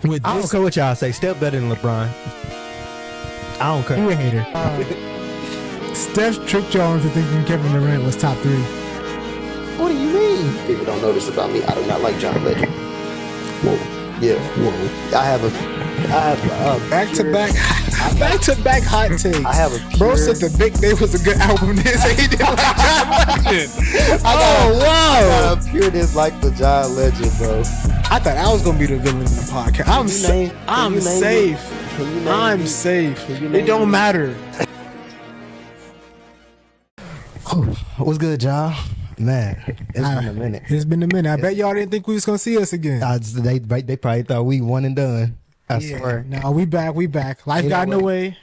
With I don't care what y'all say. Steph better than LeBron. I don't care. You a hater. Steph tricked y'all into thinking Kevin Durant was top 3. What do you mean? People don't know this about me. I do not like John Legend. Whoa. Yeah. Whoa. I have Back to back hot takes. I have a pure, Bro said the Big Day was a good album. This he didn't like John Legend. wow. I got a pure dislike for John Legend, bro. I thought I was gonna be the villain in the podcast. I'm safe. I'm safe. It don't matter. What's good, y'all? Man, it's been a minute. It's been a minute. I bet y'all didn't think we was gonna see us again. They probably thought we one and done. I swear. No, we back. Life got in the way.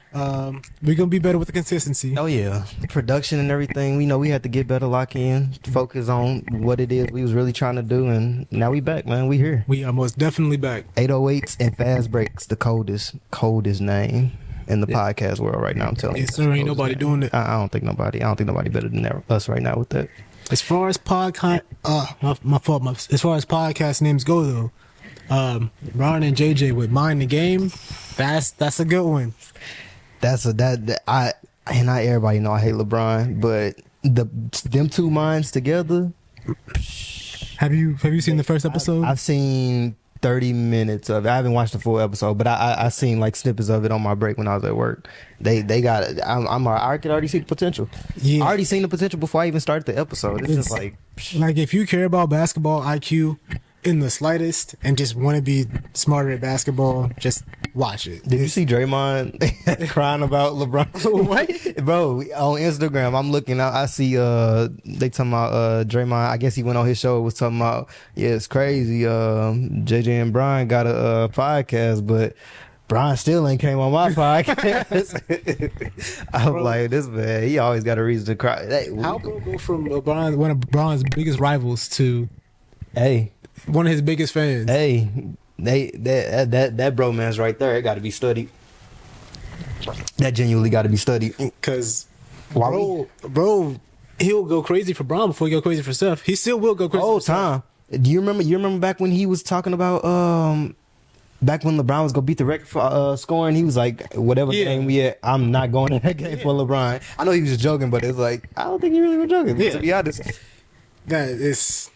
We gonna be better with the consistency. Oh yeah, production and everything. We know we had to get better, lock in, focus on what it is we was really trying to do, and now we back, man. We here. We are most definitely back. 808s and Fastbreaks, the coldest name in the podcast world right now. I'm telling you. Yes, sir. Ain't nobody doing it. I don't think nobody better than us right now with that. As far as podcast, my fault. As far as podcast names go, though, Ron and JJ with Mind the Game, that's a good one. And not everybody know I hate LeBron, but them two minds together. Have you seen the first episode? I've seen 30 minutes of it. I haven't watched the full episode, but I seen like snippets of it on my break when I was at work. They got it. I could already see the potential. Yeah. I already seen the potential before I even started the episode. It's just like if you care about basketball IQ in the slightest and just want to be smarter at basketball, just watch it. Did you see Draymond crying about LeBron? What? Bro, on Instagram, I'm looking out. I see they talking about Draymond. I guess he went on his show, was talking about, yeah, it's crazy. JJ and Brian got a podcast, but Brian still ain't came on my podcast. I'm like, this man, he always got a reason to cry. Hey, how can we go from LeBron, one of LeBron's biggest rivals, to one of his biggest fans? Hey, that bromance right there, it got to be studied. That genuinely got to be studied. Because bro, he'll go crazy for Bron before he go crazy for Steph. He still will go crazy. Whole for time. Steph. Do you remember back when he was talking about back when LeBron was gonna beat the record for scoring? He was like, whatever game we at, I'm not going in that game for LeBron. I know he was just joking, but it's like, I don't think he really was joking. To be honest, that is.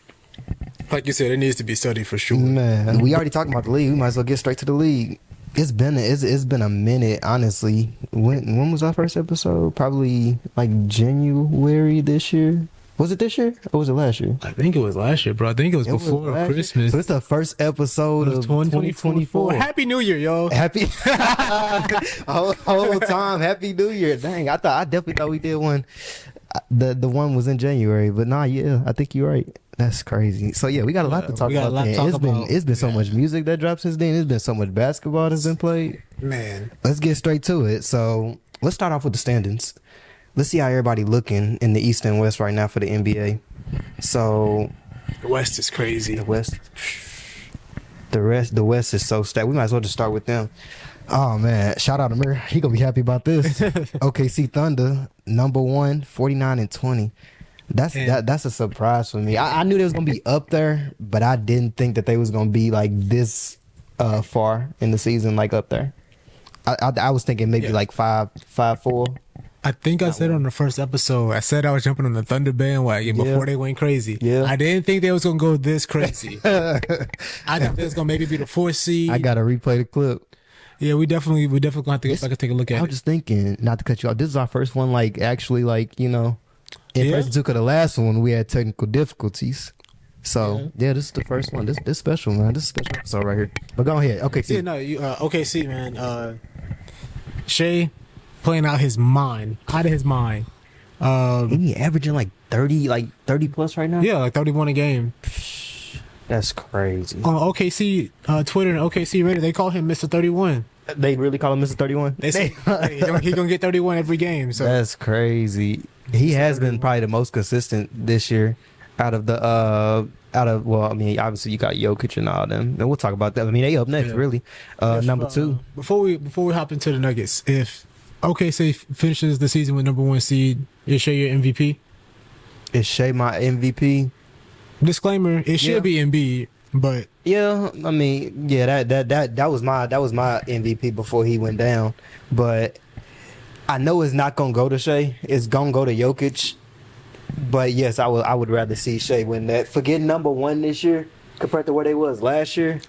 Like you said, it needs to be studied for sure. Man, we already talking about the league. We might as well get straight to the league. It's been a minute, honestly. When was our first episode? Probably like January this year. Was it this year or was it last year? I think it was last year, bro. I think it was before Christmas. So it's the first episode of 2024. Happy New Year, y'all. Happy whole time. Happy New Year. Dang, I definitely thought we did one. The one was in January, but nah, yeah, I think you're right. That's crazy. So yeah, we got a lot to talk about. It's been so much music that dropped since then. It's been so much basketball that's been played. Man, let's get straight to it. So let's start off with the standings. Let's see how everybody looking in the East and West right now for the NBA. So the West is crazy. The West is so stacked. We might as well just start with them. Oh man, shout out to Mir. He gonna be happy about this. OKC Thunder, number 1, 49-20. That's a surprise for me. I knew they was gonna be up there, but I didn't think that they was gonna be like this far in the season, like up there. I was thinking maybe like 5-4. I think I said on the first episode, I said I was jumping on the Thunder bandwagon before they went crazy. Yeah. I didn't think they was gonna go this crazy. I thought they was gonna maybe be the 4th seed. I gotta replay the clip. Yeah, we definitely gonna have to get back and take a look at it. I was just thinking, not to cut you off, this is our first one, like actually, like, you know, in person to the last one, we had technical difficulties. So yeah, this is the first one. This special, man. This is a special episode right here. But go ahead. OKC. Yeah, no, OKC, man. Shea playing out of his mind. He averaging like 30 plus right now. Yeah, like 31 a game. That's crazy. On OKC Twitter and OKC Reddit, they call him Mr. 31. They really call him Mr. 31? They say he gonna get 31 every game. So that's crazy. He has been probably the most consistent this year well, I mean, obviously you got Jokic and all them. And we'll talk about that. I mean, they up next, really. Number 2. Before we hop into the Nuggets, if OKC finishes the season with number 1 seed, is Shea your MVP? Is Shea my MVP? Disclaimer, it should be Embiid. But yeah, I mean, yeah, that was my MVP before he went down. But I know it's not gonna go to Shea. It's gonna go to Jokic. But yes, I would rather see Shea win that. Forget number one this year compared to where they was last year.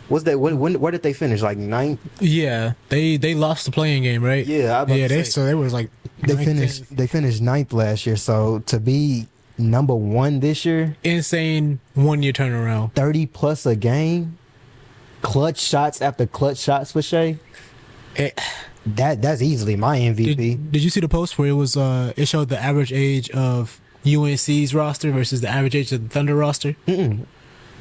Was that where did they finish? Like ninth? Yeah, they lost the playing game, right? Yeah, they was like they finished ninth last year. So to be number one this year, insane 1 year turnaround, 30 plus a game, clutch shots after clutch shots for Shea. That's easily my MVP. Did you see the post where it was it showed the average age of UNC's roster versus the average age of the Thunder roster? Mm-mm.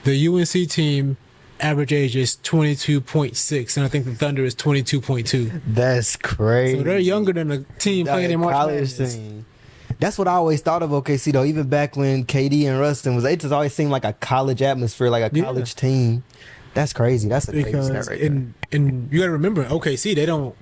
The UNC team average age is 22.6, and I think the Thunder is 22.2. That's crazy. So they're younger than the team playing in March college Madness. team. That's what I always thought of OKC though. Even back when KD and Rustin was, it just always seemed like a college atmosphere, like a college team. That's crazy. That's a crazy stat right there. And you got to remember, OKC they don't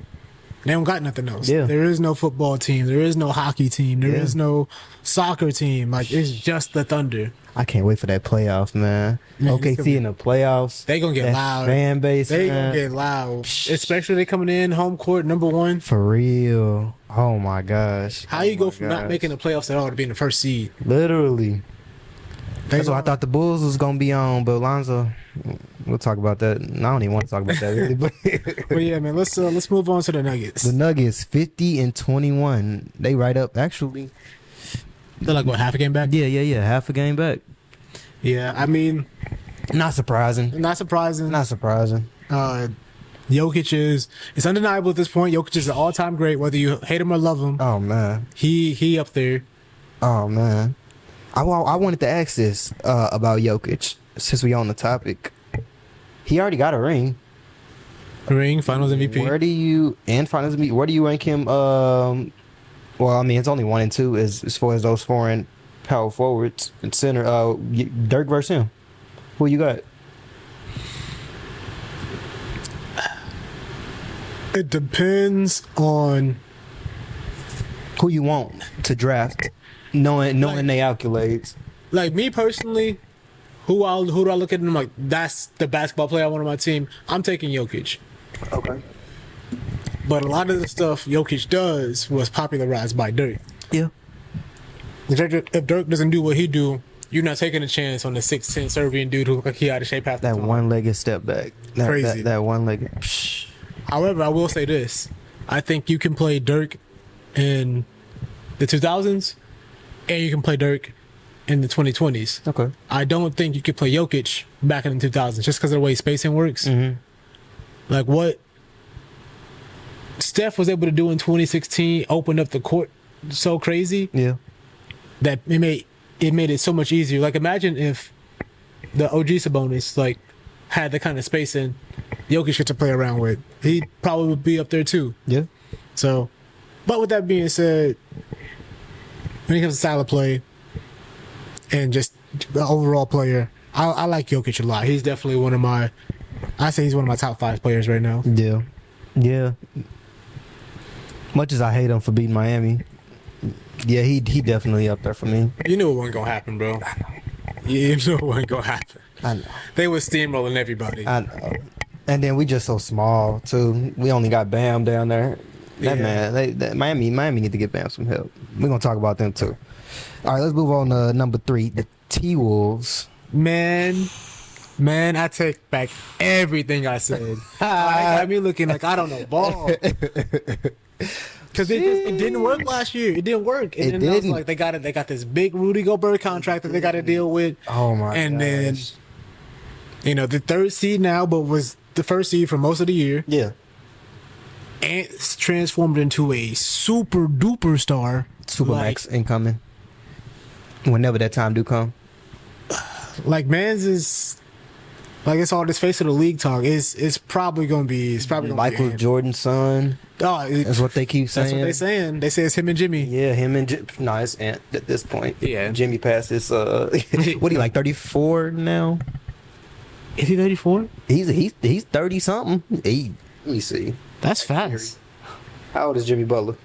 got nothing else. Yeah. There is no football team. There is no hockey team. There is no soccer team. Like, it's just the Thunder. I can't wait for that playoff, man. OKC in the playoffs. They gonna get loud. Fan base, They gonna get loud. Especially they coming in home court number one. For real. Oh my gosh. How you go from not making the playoffs at all to being the first seed? Literally. That's what I thought the Bulls was gonna be on, but Lonzo, we'll talk about that. I don't even want to talk about that really, but yeah, man. Let's move on to the Nuggets. The Nuggets 50-21. They right up actually. They're like what, half a game back? Yeah. Half a game back. Yeah, I mean, not surprising. Jokic it's undeniable at this point. Jokic is an all-time great, whether you hate him or love him. Oh man, he up there. Oh man, I wanted to ask this about Jokic since we on the topic. He already got a ring. Finals MVP. Where do you rank him? Well, I mean, it's only 1 and 2 as far as those foreign power forwards and center. Dirk versus him. Who you got? It depends on who you want to draft, knowing they accolades. Like me personally, who do I look at and I'm like, that's the basketball player I want on my team? I'm taking Jokic. Okay. But a lot of the stuff Jokic does was popularized by Dirk. Yeah. If Dirk doesn't do what he do, you're not taking a chance on the 6'10" Serbian dude who look like he out of shape half the time. That one-legged step back. Crazy. That one-legged. However, I will say this. I think you can play Dirk in the 2000s and you can play Dirk in the 2020s. Okay. I don't think you could play Jokic back in the 2000s just because of the way spacing works. Mm-hmm. Like what Steph was able to do in 2016 opened up the court so crazy. Yeah. That it made it so much easier. Like imagine if the OG Sabonis like had the kind of spacing Jokic get to play around with. He'd probably would be up there too. Yeah. So, but with that being said, when it comes to style of play and just the overall player, I like Jokic a lot. He's definitely he's one of my top 5 players right now. Yeah. Yeah. Much as I hate him for beating Miami, yeah, he definitely up there for me. You knew it wasn't gonna happen, bro. You knew it wasn't gonna happen. I know. They were steamrolling everybody. I know. And then we just so small too. We only got Bam down there. Miami need to get Bam some help. We're gonna talk about them too. All right, let's move on to number 3, the T-Wolves. Man, I take back everything I said. It got me looking like I don't know ball. Because it didn't work last year. It didn't work. And then I was like, they got this big Rudy Gobert contract that they got to deal with. Oh my! And gosh. Then, the 3rd seed now, but was the 1st seed for most of the year. Yeah. And it's transformed into a super duper star. Supermax incoming. Whenever that time do come. Like Mans is. Like it's all this face of the league talk. It's probably gonna be. Michael Jordan's son. Oh, that's what they keep saying. That's what they saying. They say it's him and Jimmy. Yeah, him and Jimmy. No, it's Ant at this point. Yeah, Jimmy passed his. What he like 34 now? Is he 34? He's 30 something. Let me see. That's fast. How old is Jimmy Butler?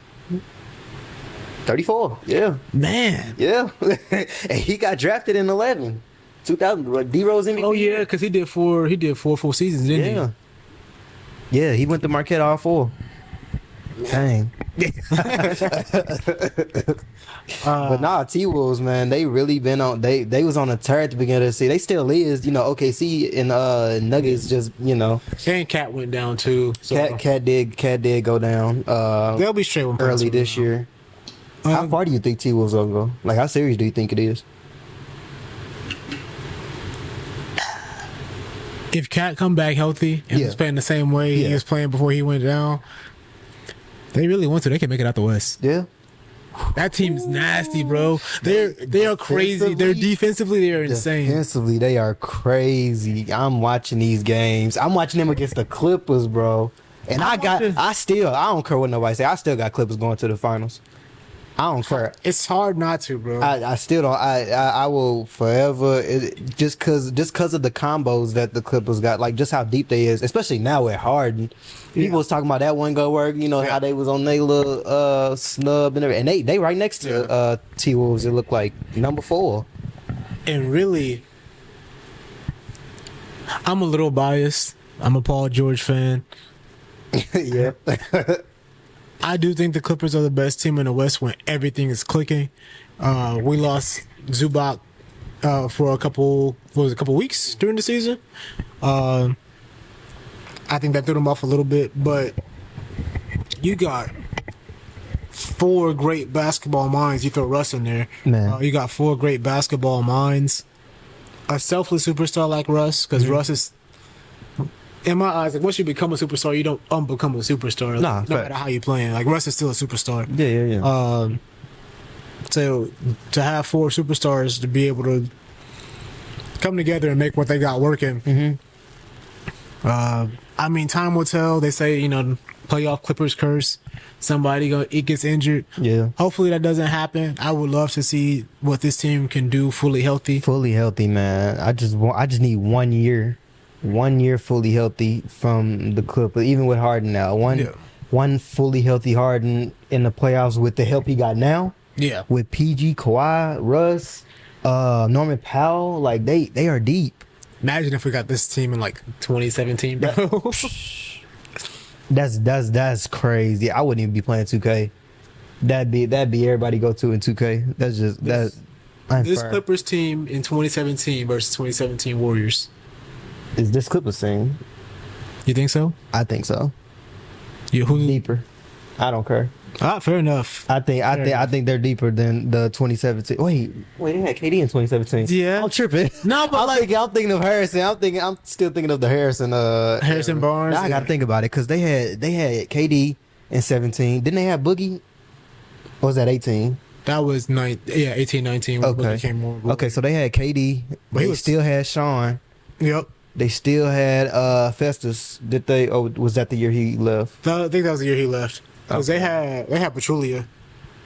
34. Yeah. Man. Yeah. And he got drafted in 11. 2000 D Rose MVP. Oh yeah, because he did four full seasons, didn't Yeah. Yeah, he went to Marquette all 4. Dang. But nah, T-Wolves, man, they really been on. They was on a tear at the beginning of the season. They still is, OKC and Nuggets just, he? And Cat went down too. So Cat did go down. They'll be straight when Early this year. How far do you think T-Wolves will go? Like, how serious do you think it is? If Cat come back healthy and was playing the same way he was playing before he went down, they really want to. They can make it out the West. Yeah. That team's nasty, bro. They are crazy. They're defensively, they are insane. Defensively, they are crazy. I'm watching these games. I'm watching them against the Clippers, bro. And I don't care what nobody say. I still got Clippers going to the finals. I don't care. It's hard not to, bro. I still don't. I will forever. Just cause of the combos that the Clippers got, like just how deep they is, especially now with Harden. People was talking about that one go work. How they was on their little snub and everything. And they right next to T-Wolves. It looked like number 4. And really, I'm a little biased. I'm a Paul George fan. Yeah. I do think the Clippers are the best team in the West when everything is clicking. We lost Zubac for a couple weeks during the season. I think that threw them off a little bit, but you got 4 great basketball minds. You throw Russ in there. Man. You got 4 great basketball minds. A selfless superstar like Russ, because Russ is, in my eyes, like once you become a superstar, you don't unbecome a superstar. Nah, no matter how you playing. Like Russ is still a superstar. Yeah. So to have 4 superstars to be able to come together and make what they got working. I mean, time will tell. They say, playoff Clippers curse. It gets injured. Yeah. Hopefully that doesn't happen. I would love to see what this team can do fully healthy. Fully healthy, man. I just need 1 year. 1 year fully healthy from the Clippers, even with Harden now. One fully healthy Harden in the playoffs with the help he got now. Yeah. With PG, Kawhi, Russ, Norman Powell, like they are deep. Imagine if we got this team in like 2017, bro. That's crazy. I wouldn't even be playing 2K. That'd be everybody go to in 2K. That's just this Clippers team in 2017 versus 2017 Warriors. Is this Clippers thing? You think so? I think so. Who's deeper? I don't care. Fair enough. I think they're deeper than the 2017. Wait, they had KD in 2017. Yeah, I'm tripping. No, but I'm thinking of Harrison. I'm still thinking of the Harrison. Harrison Barnes. Now I got to think about it because they had KD in 17. Didn't they have Boogie? Or was that 18? That was 18, 19. When Boogie came on. Okay, so they had KD, but they still had Sean. Yep. They still had Festus. Did they? Oh, was that the year he left? I think that was the year he left. Because they had Petrulia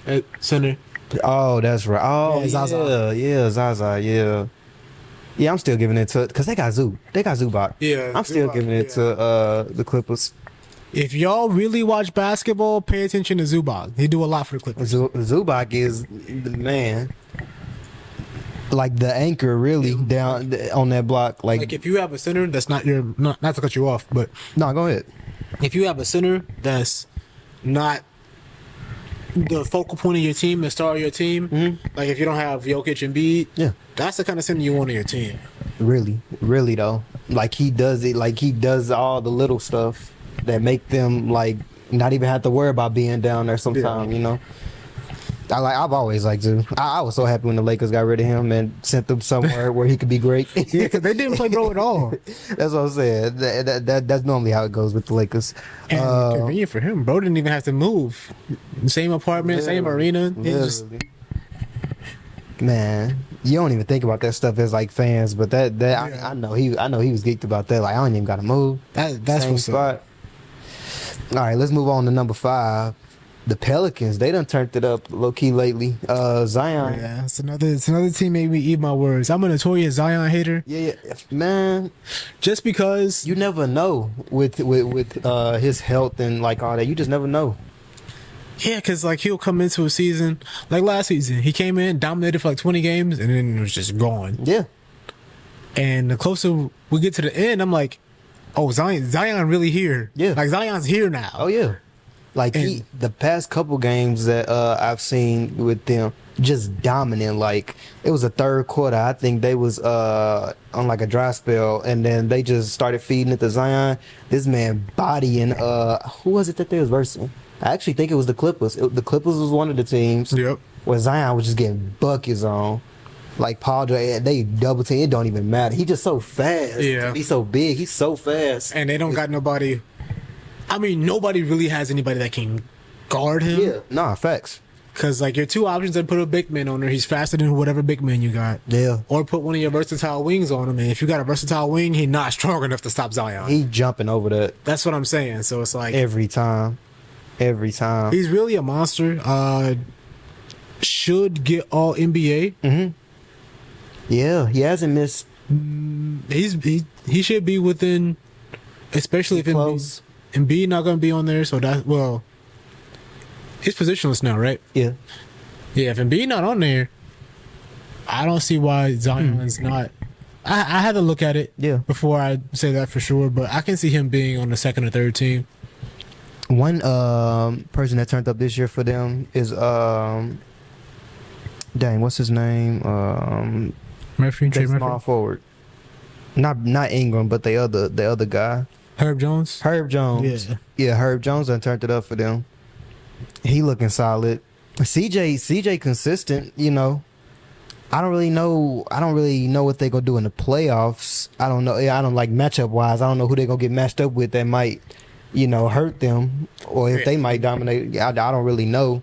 at center. Oh, that's right. Oh, Zaza. Yeah, Zaza. Yeah. Yeah, I'm still giving it to because they got Zubac. Yeah, I'm still giving it to the Clippers. If y'all really watch basketball, pay attention to Zubac. He do a lot for the Clippers. Zubac is the man. Like the anchor, really down on that block. Like if you have a center that's not to cut you off, but no, go ahead. If you have a center that's not the focal point of your team, the star of your team, like if you don't have Jokic and Embiid, that's the kind of center you want on your team. Really though, like he does it. Like he does all the little stuff that make them like not even have to worry about being down there sometime. I've always liked to. I was so happy when the Lakers got rid of him and sent him somewhere where he could be great. Yeah, because they didn't play bro at all. That's what I'm saying. That's normally how it goes with the Lakers. And convenient for him. Bro didn't even have to move. Same apartment, same arena. Man, you don't even think about that stuff as like fans, but I know he was geeked about that. Like I don't even got to move. That's same what's spot. up. All right, let's move on to number 5. The Pelicans, they done turned it up low key lately. Zion. Yeah, it's another team made me eat my words. I'm a notorious Zion hater. Yeah, man. Just because you never know with his health and like all that. You just never know. Yeah, because like he'll come into a season like last season. He came in, dominated for like 20 games, and then it was just gone. Yeah. And the closer we get to the end, I'm like, oh, Zion really here. Yeah. Like, Zion's here now. Oh yeah, like the past couple games that I've seen with them, just dominant. Like it was a third quarter, I think they was on like a dry spell, and then they just started feeding it to Zion. This man bodying who was it that they was versing? I actually think it was the Clippers. The Clippers was one of the teams. Yep. Where Zion was just getting buckets on. Like Paul, they double team. It don't even matter. He just so fast. Yeah. He's so big. He's so fast. And they don't got nobody. I mean, nobody really has anybody that can guard him. Yeah. Nah, facts. Because, like, your two options are put a big man on there. He's faster than whatever big man you got. Yeah. Or put one of your versatile wings on him. And if you got a versatile wing, he's not strong enough to stop Zion. He jumping over that That's what I'm saying. So it's like every time. Every time. he's really a monster. Should get all NBA. Mm-hmm. Yeah, he hasn't missed. He should be within, especially if Close. Embiid not going to be on there. So that he's positionless now, right? Yeah. Yeah, if Embiid not on there, I don't see why Zion's not. I had to look at it before I say that for sure, but I can see him being on the second or third team. One person that turned up this year for them is what's his name? Murphy, Trey small Murphy, forward. Not Ingram, but the other guy. Herb Jones. Yeah, Herb Jones done turned it up for them. He looking solid. CJ consistent, you know. I don't really know what they gonna do in the playoffs. I don't know. I don't like matchup wise. I don't know who they gonna get matched up with that might, hurt them, or if they might dominate. I don't really know.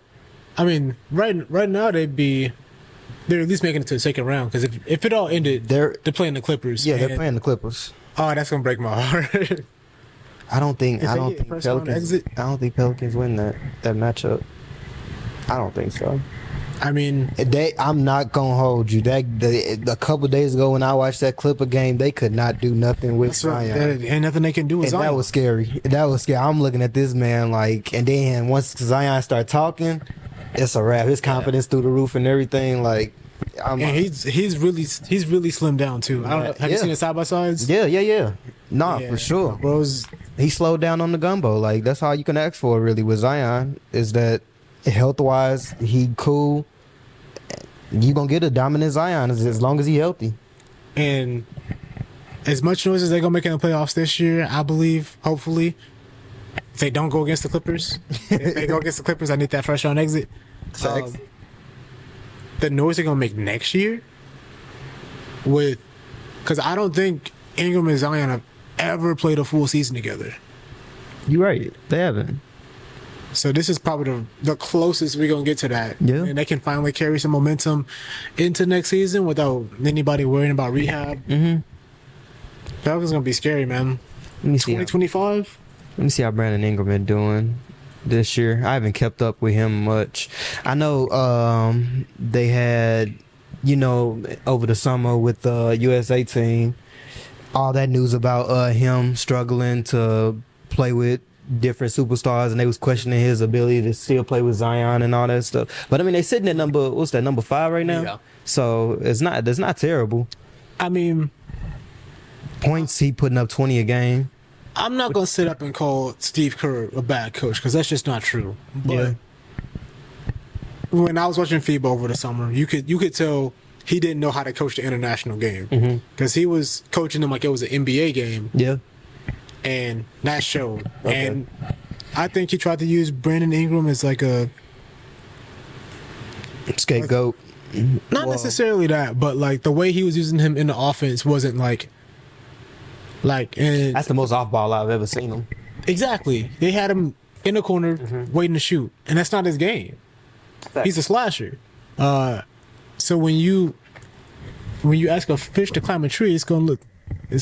I mean, right now they're at least making it to the second round, because if it all ended, they're playing the Clippers. Yeah, they're playing the Clippers. Oh, that's gonna break my heart. I don't think Pelicans. I don't think Pelicans win that matchup. I don't think so. I mean, I'm not gonna hold you. A couple days ago when I watched that Clipper game, they could not do nothing with Zion. Ain't nothing they can do with and Zion. That was scary. I'm looking at this man like, and then once Zion start talking, it's a wrap. His confidence through the roof and everything. Like, he's really slimmed down too. I don't know, have you seen the side by sides? Yeah. Nah, for sure. Bro's he slowed down on the gumbo. Like, that's all you can ask for really with Zion, is that health wise he cool. You gonna get a dominant Zion as long as he healthy. And as much noise as they're gonna make in the playoffs this year, I believe, hopefully, if they don't go against the Clippers, I need that first round exit. The noise they're gonna make next year because I don't think Ingram and Zion have ever played a full season together. You're right. They haven't. So this is probably the closest we're going to get to that. Yeah. And they can finally carry some momentum into next season without anybody worrying about rehab. Mm-hmm. That was going to be scary, man. 2025? Let me see how Brandon Ingram been doing this year. I haven't kept up with him much. I know they had, over the summer with the USA team, all that news about him struggling to play with different superstars, and they was questioning his ability to still play with Zion and all that stuff. But I mean, they sitting at number 5 right now. Yeah. So that's not terrible. I mean, points he putting up 20 a game. I'm not gonna sit up and call Steve Kerr a bad coach, because that's just not true. But when I was watching FIBA over the summer, you could tell he didn't know how to coach the international game, because he was coaching them like it was an NBA game. Yeah. And that showed. Okay. And I think he tried to use Brandon Ingram as like a scapegoat. Not necessarily that, but like the way he was using him in the offense wasn't like. And that's the most off ball I've ever seen him. Exactly. They had him in the corner waiting to shoot, and that's not his game. Fact. He's a slasher. So when you ask a fish to climb a tree, it's gonna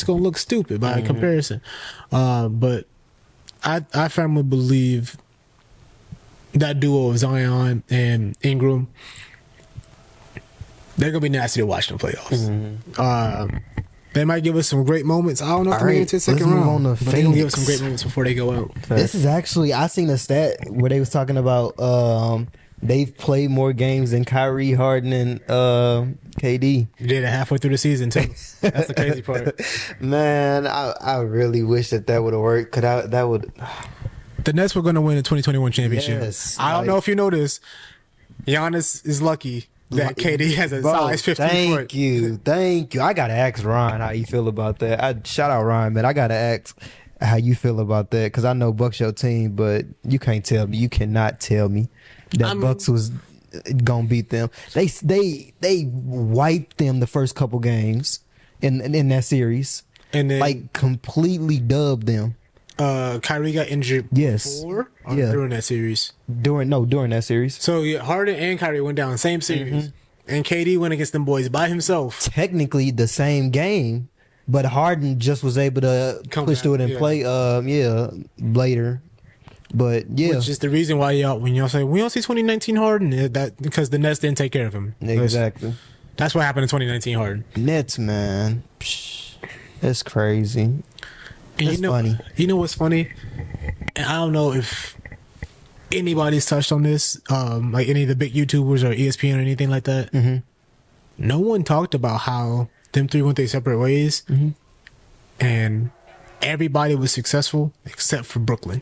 look stupid by comparison. But I firmly believe that duo of Zion and Ingram, they're gonna be nasty to watch in the playoffs. They might give us some great moments. I don't know if they make it to the second round, but they're gonna give us some great moments before they go out. This is actually, I seen a stat where they was talking about they've played more games than Kyrie, Harden, and KD. You did it halfway through the season too. That's the crazy part. Man, I really wish that would have worked. That would. The Nets were going to win the 2021 championship. Yes, I don't know if you know this. Giannis is lucky that KD has a size 15 foot. Thank you. I gotta ask Ryan how you feel about that. Shout out Ryan, man. I gotta ask how you feel about that because I know Bucks your team, but you can't tell me. You cannot tell me that Bucks was gonna beat them. They wiped them the first couple games in that series, and then like completely dubbed them. Kyrie got injured before or during that series? During that series. So yeah, Harden and Kyrie went down same series. And KD went against them boys by himself. Technically the same game, but Harden just was able to push through it and play later. But yeah. Which is the reason why when y'all say we don't see 2019 Harden, that because the Nets didn't take care of him. Exactly. That's what happened in 2019 Harden. Nets, man. Psh, that's crazy. And funny. You know what's funny? And I don't know if anybody's touched on this, like any of the big YouTubers or ESPN or anything like that. No one talked about how them three went their separate ways, and everybody was successful except for Brooklyn.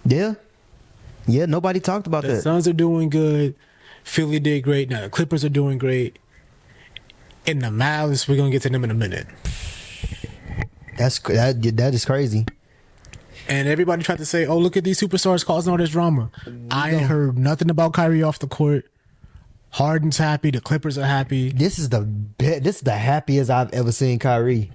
Yeah, nobody talked about that. The Suns are doing good. Philly did great. Now the Clippers are doing great. And the Mavs, we're gonna get to them in a minute. That is crazy. And everybody tried to say, "Oh, look at these superstars causing all this drama." I ain't heard nothing about Kyrie off the court. Harden's happy. The Clippers are happy. This is the happiest I've ever seen Kyrie.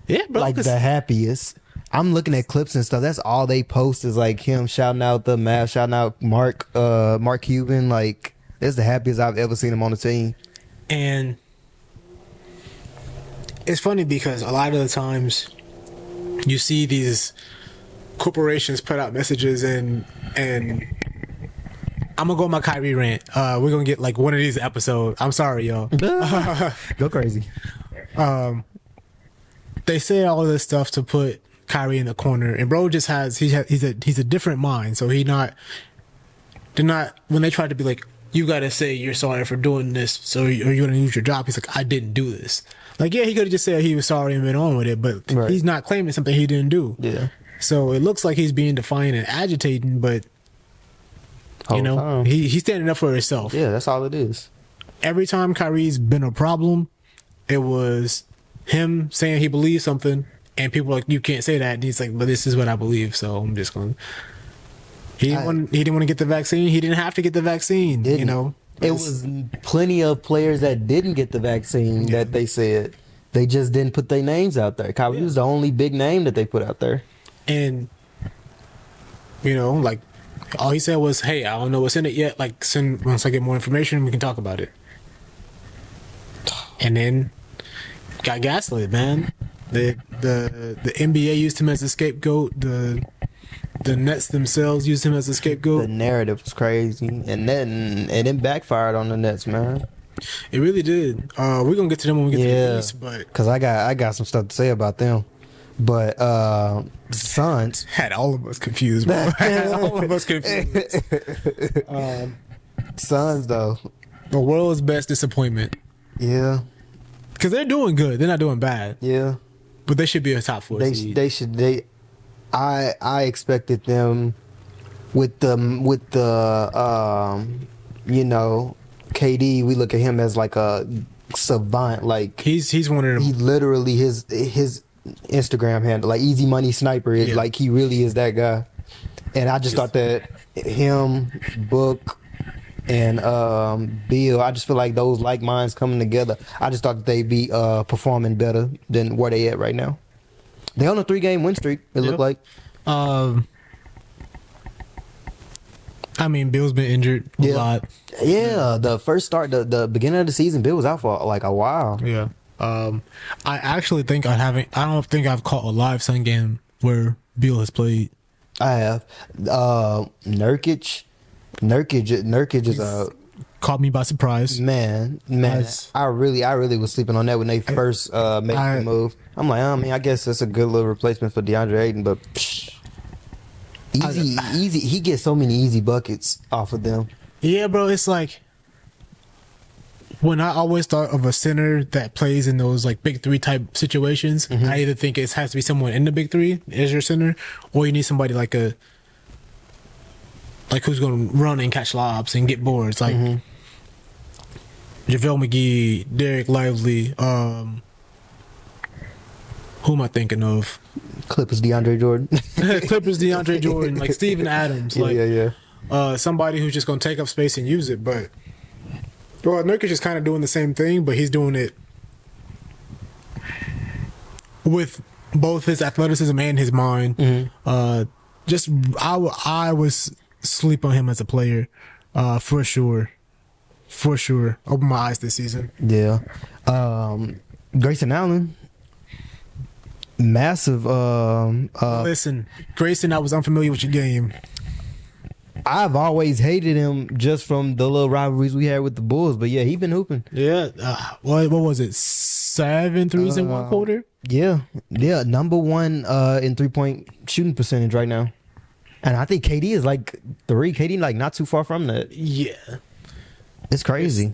Yeah, bro. Like the happiest. I'm looking at clips and stuff. That's all they post is like him shouting out the Mavs, shouting out Mark Cuban. Like it's the happiest I've ever seen him on the team. And it's funny because a lot of the times you see these corporations put out messages and I'm gonna go on my Kyrie rant. We're gonna get like one of these episodes. I'm sorry, y'all. Go crazy. They say all this stuff to put Kyrie in the corner, and bro just he's a different mind. So they're not when they try to be like, you gotta say you're sorry for doing this, so or you're gonna lose your job. He's like, I didn't do this. Like, yeah, he could have just said he was sorry and been on with it, but he's not claiming something he didn't do. Yeah. So it looks like he's being defiant and agitating, but he's standing up for himself. Yeah, that's all it is. Every time Kyrie's been a problem, it was him saying he believes something, and people are like, you can't say that. And he's like, but this is what I believe, so I'm just going. He didn't want to get the vaccine. He didn't have to get the vaccine. It was plenty of players that didn't get the vaccine that they said they just didn't put their names out there. Kyrie was the only big name that they put out there. And, like, all he said was, hey, I don't know what's in it yet. Like, once I get more information, we can talk about it. And then got gaslit, man. The NBA used him as a scapegoat. The Nets themselves used him as a scapegoat. The narrative was crazy, and then it backfired on the Nets, man. It really did. We're gonna get to them when we get to the East, but because I got some stuff to say about them. But Suns had all of us confused, bro. All of us confused. Suns though, the world's best disappointment. Yeah, because they're doing good. They're not doing bad. Yeah, but they should be a top 4 seed. They should. I expected them with the KD. We look at him as like a savant. Like he's one of them. He literally his Instagram handle, like Easy Money Sniper, is like he really is that guy. And I just thought that him, Book, and Bill, I just feel like those like minds coming together. I just thought that they'd be performing better than where they at right now. They on a 3-game win streak, it looked like. I mean, Bill's been injured a lot. Yeah, the first start, the beginning of the season, Bill was out for like a while. Yeah. I actually think I don't think I've caught a live Sun game where Bill has played. I have. Nurkic is caught me by surprise. Man, I really was sleeping on that when they first made the move. I'm like, I guess that's a good little replacement for DeAndre Ayton, but easy. He gets so many easy buckets off of them. Yeah, bro. It's like when I always thought of a center that plays in those like big three type situations, I either think it has to be someone in the big three as your center, or you need somebody like who's going to run and catch lobs and get boards, like JaVale McGee, Derek Lively. Who am I thinking of? Clippers DeAndre Jordan. Clippers DeAndre Jordan, like Steven Adams, somebody who's just going to take up space and use it. But Nurkic is kind of doing the same thing, but he's doing it with both his athleticism and his mind. I was sleep on him as a player, for sure. Open my eyes this season. Yeah. Grayson Allen. Massive. Listen, Grayson, I was unfamiliar with your game. I've always hated him just from the little rivalries we had with the Bulls, but yeah, he been hooping. Yeah. What was it? 7 threes in one quarter? Yeah. Number one in 3-point shooting percentage right now. And I think KD is like 3. KD like not too far from that. Yeah. It's crazy.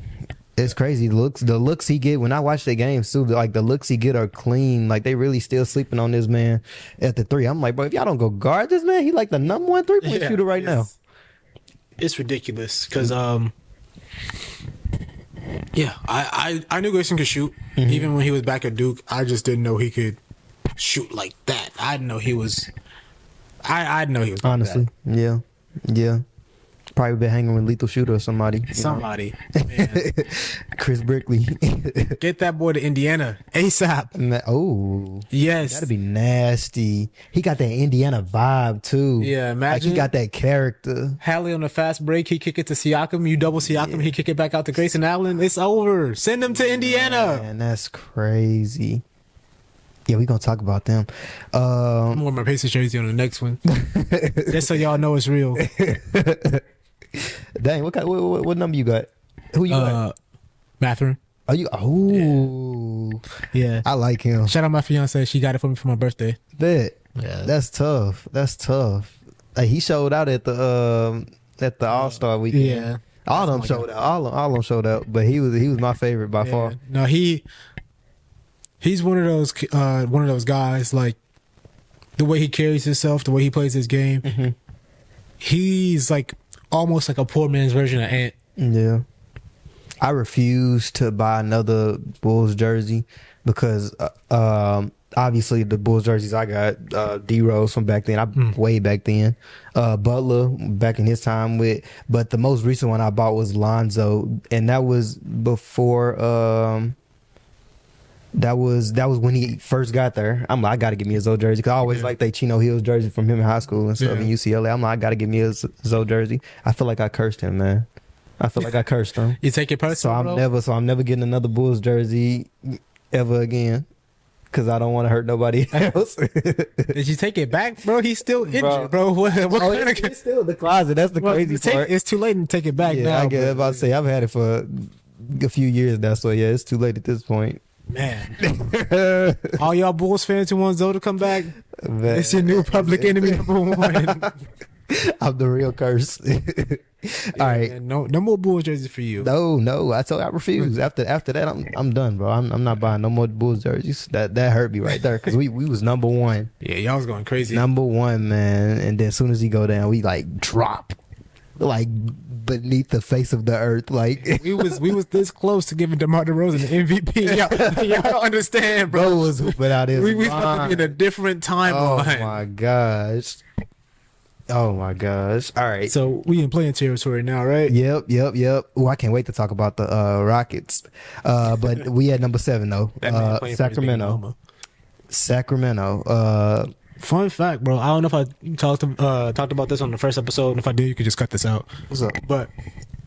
It's crazy. The looks he get when I watch the games too, like the looks he get are clean. Like they really still sleeping on this man at the 3. I'm like, bro, if y'all don't go guard this man, he like the number 1 3-point shooter right now. It's ridiculous because I knew Grayson could shoot even when he was back at Duke. I just didn't know he could shoot like that. I didn't know he was. I didn't know he was. Honestly, like yeah. Probably been hanging with Lethal Shooter or somebody. Somebody. Chris Brickley. Get that boy to Indiana ASAP. Oh. Yes. That'd be nasty. He got that Indiana vibe too. Yeah, imagine. Like he got that character. Hallie on a fast break. He kick it to Siakam. You double Siakam. He kick it back out to Grayson Allen. It's over. Send him to Indiana. Man, that's crazy. Yeah, we gonna talk about them. I'm wearing my Pacers jersey on the next one. Just so y'all know it's real. Dang, what number you got? Who you got? Mathurin. Are you? Oh, yeah. I like him. Shout out my fiance. She got it for me for my birthday. Bet. Yeah. That's tough. Like, he showed out at the All-Star weekend. Yeah. All of them showed out. All of them showed out. But he was my favorite by far. No, he's one of those guys, like the way he carries himself, the way he plays his game. He's like almost like a poor man's version of Ant. Yeah. I refuse to buy another Bulls jersey because obviously the Bulls jerseys I got, D-Rose from back then, way back then, Butler back in his time but the most recent one I bought was Lonzo, and that was before that was when he first got there. I'm like, I gotta get me a Zoe jersey because I always liked that Chino Hills jersey from him in high school and stuff in UCLA. I'm like, I gotta get me a Zoe jersey. I feel like I cursed him, man. I feel like I cursed him. You take it personal. So I'm never getting another Bulls jersey ever again because I don't want to hurt nobody else. Did you take it back, bro? He's still injured, bro. What kind of... It's still in the closet. That's the crazy part. It's too late to take it back now. I get about to say I've had it for a few years now, so yeah, it's too late at this point. Man, all y'all Bulls fans who want Zoe to come back, man, it's your new public enemy number 1. I'm the real curse. All right, man, no more Bulls jerseys for you. No, I refuse. After that, I'm done, bro. I'm not buying no more Bulls jerseys. That hurt me right there because we was number 1. Yeah, y'all was going crazy. Number 1, man, and then as soon as he go down, we like drop, like beneath the face of the earth. Like we was this close to giving DeMar DeRozan the MVP. Y'all don't understand, bro. Was hooping out his we supposed to be in a different timeline. Oh my gosh. All right. So we in playing territory now, right? Yep. Oh, I can't wait to talk about the Rockets. But we at number 7 though. Sacramento. Fun fact, bro. I don't know if I talked about this on the first episode. And if I did, you could just cut this out. What's up? But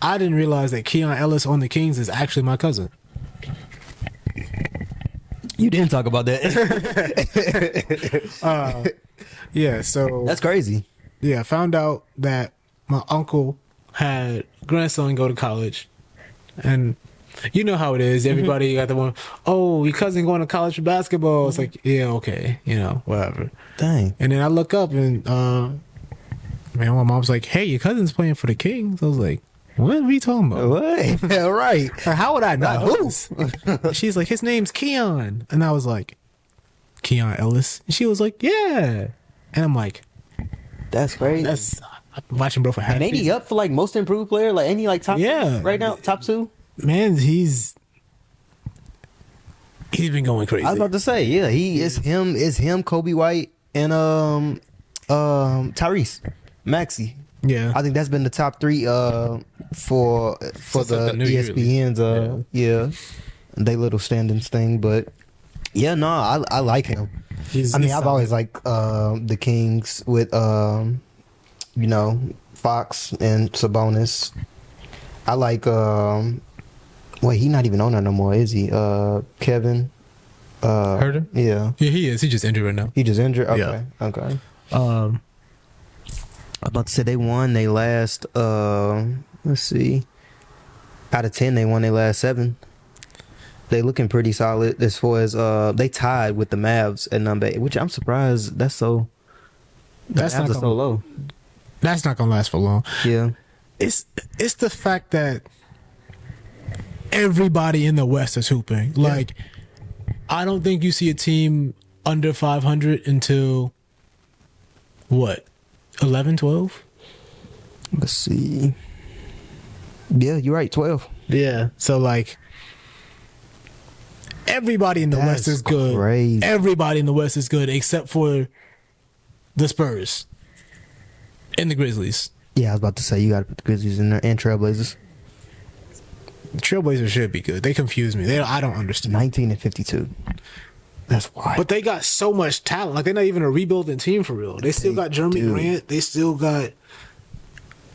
I didn't realize that Keon Ellis on the Kings is actually my cousin. You didn't talk about that. Yeah, so that's crazy. Yeah, I found out that my uncle had grandson go to college, and you know how it is. Everybody got the one, oh, your cousin going to college for basketball. It's like, yeah, okay, whatever. Dang. And then I look up and man, my mom's like, hey, your cousin's playing for the Kings. I was like, What are we talking about? What? Yeah, right. Or how would I not know Who? this? She's like, his name's Keon. And I was like, Keon Ellis? And she was like, yeah. And I'm like, That's crazy. I'm watching bro for half And ain't he up for like most improved player? Like, ain't he like top? Yeah. Right now, top 2. Man, he's been going crazy. I was about to say, yeah, it's him, Kobe White, and Tyrese Maxey. Yeah. I think that's been the top 3 for Since, the like, the New Year ESPN's yeah, they little standings thing. But yeah, no, I like him. He's I've solid. always liked the Kings with Fox and Sabonis. I like wait, he's not even on that no more, is he? Kevin. Herter? Yeah. Yeah, he is. He just injured right now. He just injured? Okay. Yeah. Okay. I was about to say they won they last let's see. Out of 10 they won their last 7. They looking pretty solid as far as they tied with the Mavs at number 8, which I'm surprised that's so That's the Mavs not are gonna, so low. That's not gonna last for long. Yeah. It's the fact that everybody in the West is hooping. Like, I don't think you see a team under 500 until what, 11, 12? Let's see. Yeah, you're right, 12. Yeah. So like, everybody in the That's West is good. crazy. Everybody in the West is good except for the Spurs and the Grizzlies. Yeah, I was about to say you got to put the Grizzlies in there and Trailblazers. Trailblazers should be good. They confuse me. I don't understand. 19 and 52. That's wild. But they got so much talent. Like, they're not even a rebuilding team for real. They still got Jeremy Grant. They still got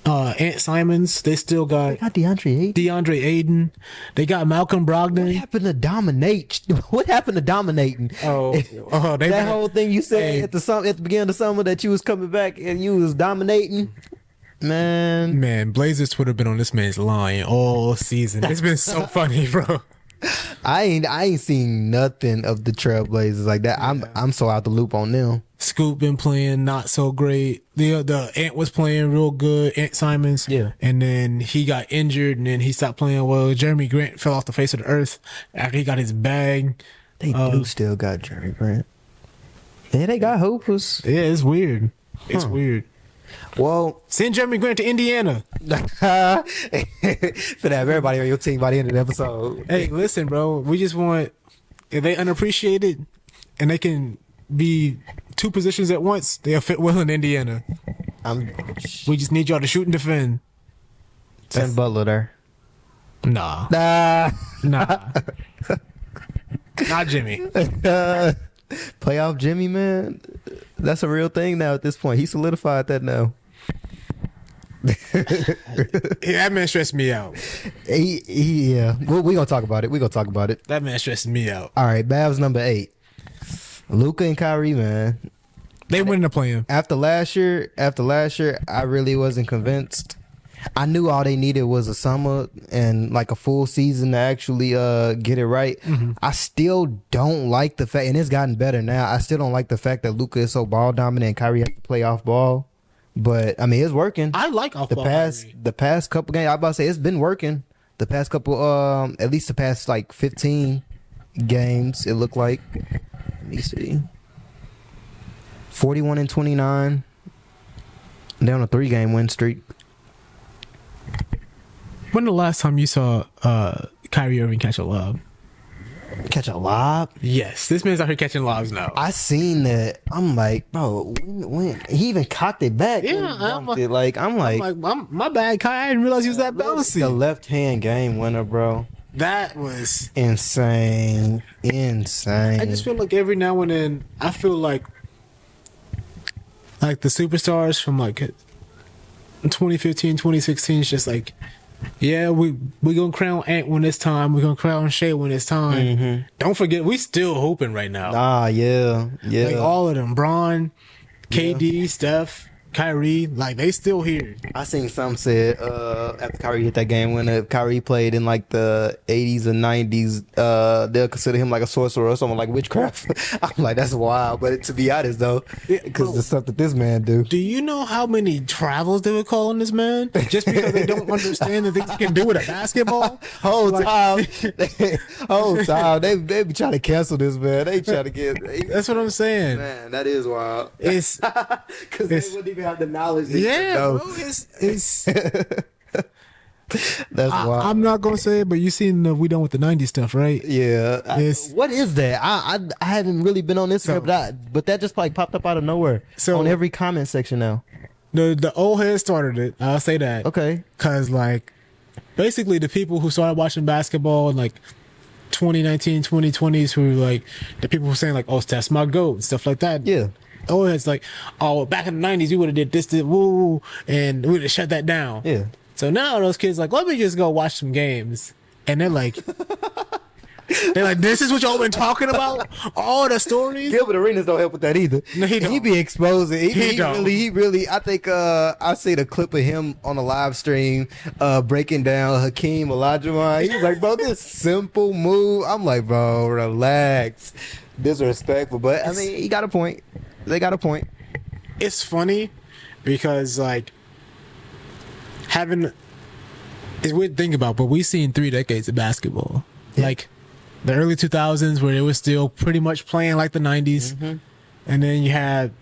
Ant Simons. They still They got got DeAndre Ayton. DeAndre Ayton. They got Malcolm What Brogdon. happened to dominate? What happened to dominating? That whole thing you said at the beginning of the summer that you was coming back and you was dominating. Man, Blazers Twitter been on this man's line all season. It's been so funny, bro. I ain't seen nothing of the Trailblazers like that. I'm so out the loop on them. Scoop been playing not so great. The Ant was playing real good, Ant Simons. Yeah. And then he got injured and then he stopped playing well. Jeremy Grant fell off the face of the earth after he got his bag. They do still got Jeremy Grant. Yeah, they got hoopers. Yeah, it's weird. It's weird. Well, Send Jeremy Grant to Indiana. finna have everybody on your team by the end of the episode. Hey, listen, bro. We just want, if they unappreciated and they can be 2 positions at once, they'll fit well in Indiana. We just need y'all to shoot and defend. Send Butler there. Nah. Nah. Not Jimmy. Playoff Jimmy, man. That's a real thing now at this point. He solidified that now. That man stressed me out. Yeah. We gonna talk about it. That man stressed me out. All right, Babs number 8. Luka and Kyrie, man. They wouldn't have played him. After last year, I really wasn't convinced. I knew all they needed was a summer and like a full season to actually get it right. Mm-hmm. I still don't like the fact, and it's gotten better now. I still don't like the fact that Luka is so ball dominant and Kyrie has to play off ball. But I mean, it's working. I like off ball. The past couple games, I about to say it's been working. The past couple, at least the past like 15 games, it looked like. Let me see. 41 and 29. They're on a 3-game win streak. When the last time you saw Kyrie Irving catch a lob? Catch a lob? Yes, this man's out here catching lobs now. I seen that. I'm like, bro, when he even cocked it back. Yeah, I'm like, my bad, Kai. I didn't realize he was that bouncy. The left hand game winner, bro. That was insane. I just feel like every now and then, I feel like the superstars from like 2015, 2016 is just like, yeah, we gonna crown Ant when it's time. We're gonna crown Shea when it's time. Mm-hmm. Don't forget, we still hooping right now. Yeah. Like all of them. Bron, KD, Steph. Kyrie, like they still here. I seen some said after Kyrie hit that game winner, if Kyrie played in like the 80s or 90s, they'll consider him like a sorcerer or something like witchcraft. I'm like, that's wild. But to be honest though, because the stuff that this man do. Do you know how many travels they would call on this man just because they don't understand the things he can do with a basketball? Whole time, they be trying to cancel this man. They try to get. That's what I'm saying. Man, that is wild. It's because they wouldn't even have the knowledge. Yeah, bro. It's That's wild. I'm not gonna say it, but you seen the We Done With the 90s stuff, right? Yeah. What is that? I haven't really been on Instagram, but that just like popped up out of nowhere. So on every comment section now. The old head started it. I'll say that. Okay. Cause like basically the people who started watching basketball in like 2019, 2020s, who were like the people who were saying like, oh, that's my GOAT and stuff like that. Yeah. Oh, it's like, oh, back in the 90s, you would have did this, woo, and we would have shut that down. Yeah. So now those kids like, let me just go watch some games. And they're like, this is what y'all been talking about? All the stories? Gilbert Arenas don't help with that either. No, he don't. He be exposing. He really, I think, I see the clip of him on a live stream, breaking down Hakeem Olajuwon. He's like, bro, this simple move. I'm like, bro, relax. Disrespectful. But, I mean, he got a point. They got a point. It's funny because, like, it's weird to think about, but we've seen 3 decades of basketball. Yeah. Like, the early 2000s where they were still pretty much playing like the 90s. Mm-hmm. And then you had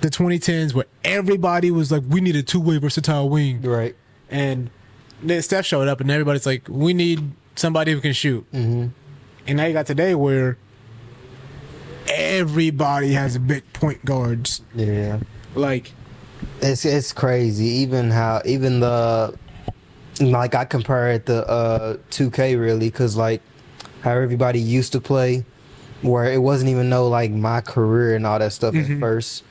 the 2010s where everybody was like, we need a two-way versatile wing. Right. And then Steph showed up and everybody's like, we need somebody who can shoot. Mm-hmm. And now you got today where everybody has big point guards. Yeah. Like, it's crazy. Even the, like, I compare it to 2K really, because like how everybody used to play, where it wasn't even like my career and all that stuff at first.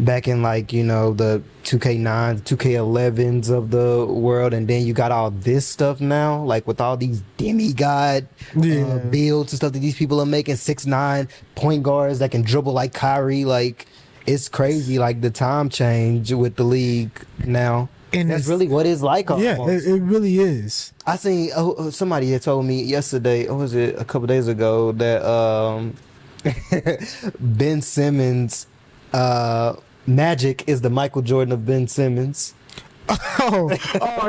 Back in like, you know, the 2K9s, 2K11s of the world, and then you got all this stuff now, like with all these demigod builds and stuff that these people are making, 6'9" point guards that can dribble like Kyrie. Like, it's crazy, like the time change with the league now. And that's really what it's like almost. Yeah, it really is. I seen somebody had told me yesterday, or was it a couple days ago, that Ben Simmons Magic is the Michael Jordan of Ben Simmons. Oh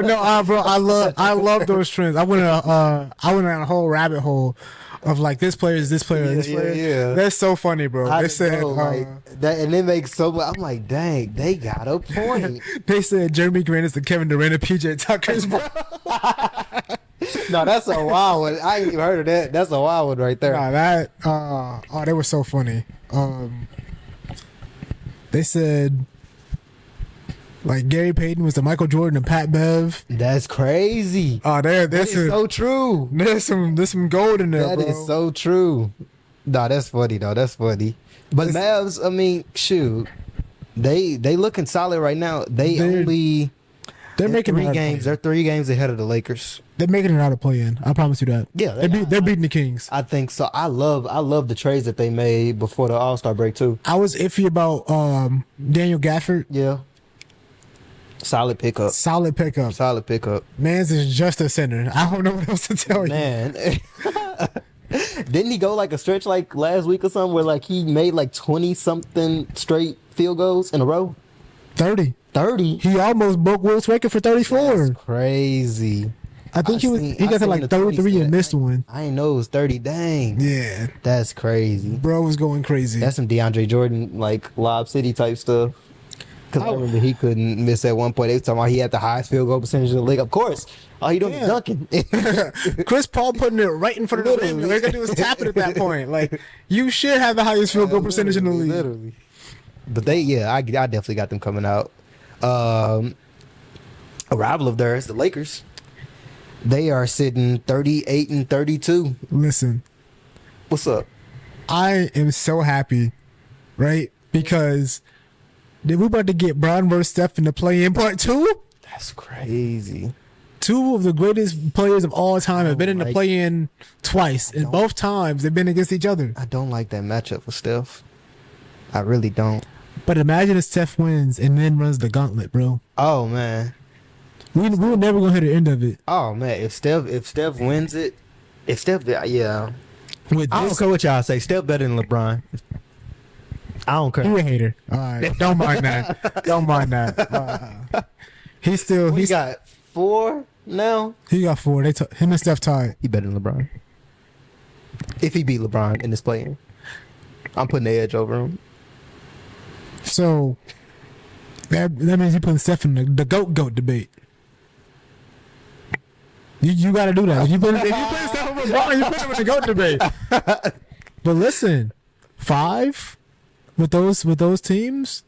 no, bro! I love those trends. I went on a whole rabbit hole of like this player is this player, this player. Yeah. That's so funny, bro. They said that, and it makes so much. I'm like, dang, they got a point. They said Jeremy Grant is the Kevin Durant of PJ Tucker's, bro. No, that's a wild one. I ain't even heard of that. That's a wild one right there. Nah, they were so funny. They said like Gary Payton was the Michael Jordan of Pat Bev. That's crazy. That is so true. There's some gold in there, bro. That is so true. Nah, that's funny though. That's funny. But Mavs, I mean, shoot, they looking solid right now. They're making 3 games. They're 3 games ahead of the Lakers. They're making it out of play-in. I promise you that. Yeah, they're beating the Kings. I think so. I love the trades that they made before the All-Star break too. I was iffy about Daniel Gafford. Yeah. Solid pickup. Mans is just a center. I don't know what else to tell you. Man. Didn't he go like a stretch like last week or something where like he made like 20-something straight field goals in a row? 30. He almost broke Will's record for 34. That's crazy. I think he got to like 33 and missed one. I didn't know it was 30. Dang. Yeah. That's crazy. Bro was going crazy. That's some DeAndre Jordan, like, Lob City type stuff. Because I remember he couldn't miss at one point. They were talking about he had the highest field goal percentage in the league. Of course. All he doing is dunking. Chris Paul putting it right in front of the rim. All you got to do is tap it at that point. Like, you should have the highest field goal percentage in the league. Literally. But I definitely got them coming out. A rival of theirs, the Lakers. They are sitting 38-32. Listen. What's up? I am so happy, right? Because we're about to get Brown versus Steph in the play-in part 2. That's crazy. 2 of the greatest players of all time have been in the play-in twice, and both times they've been against each other. I don't like that matchup for Steph. I really don't. But imagine if Steph wins and then runs the gauntlet, bro. Oh man. We're never gonna hear the end of it. Oh man, if Steph wins it, yeah. With I don't care what y'all say. Steph better than LeBron. I don't care. You a hater. All right. Don't mind that. Don't mind that. He's got 4 now. He got 4. Him and Steph tied. He better than LeBron. If he beat LeBron in this play-in, I'm putting the edge over him. So that means you putting Steph in the GOAT debate. You got to do that. If you put Steph over LeBron, you put him in the GOAT debate. But listen, 5 with those teams.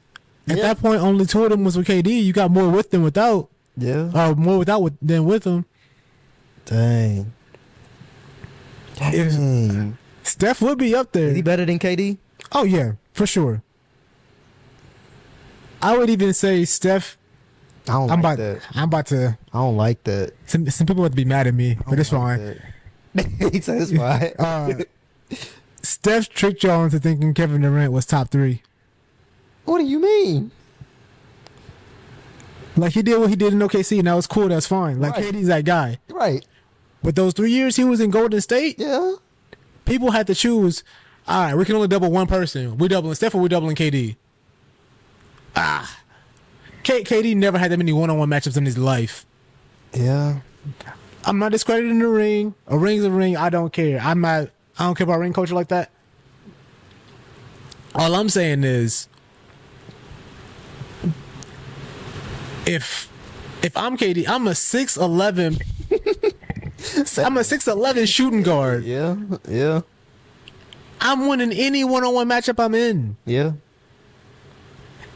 At that point, only 2 of them was with KD. You got more with than without. Yeah. Or more without than with them. Dang. Steph would be up there. Is he better than KD? Oh yeah, for sure. I would even say Steph. I'm about to. I don't like that. Some people would be mad at me, but it's fine. He said it's fine. Steph tricked y'all into thinking Kevin Durant was top 3. What do you mean? Like he did what he did in OKC, and that was cool. That's fine. Like KD's that guy. Right. But those 3 years he was in Golden State, yeah, people had to choose. All right, we can only double one person. We doubling Steph or we doubling KD. KD never had that many one-on-one matchups in his life. Yeah. I'm not discrediting the ring. A ring's a ring. I don't care. I don't care about ring culture like that. All I'm saying is, if I'm KD, I'm a 6'11". I'm a 6'11" shooting guard. Yeah, yeah. I'm winning any one-on-one matchup I'm in. Yeah.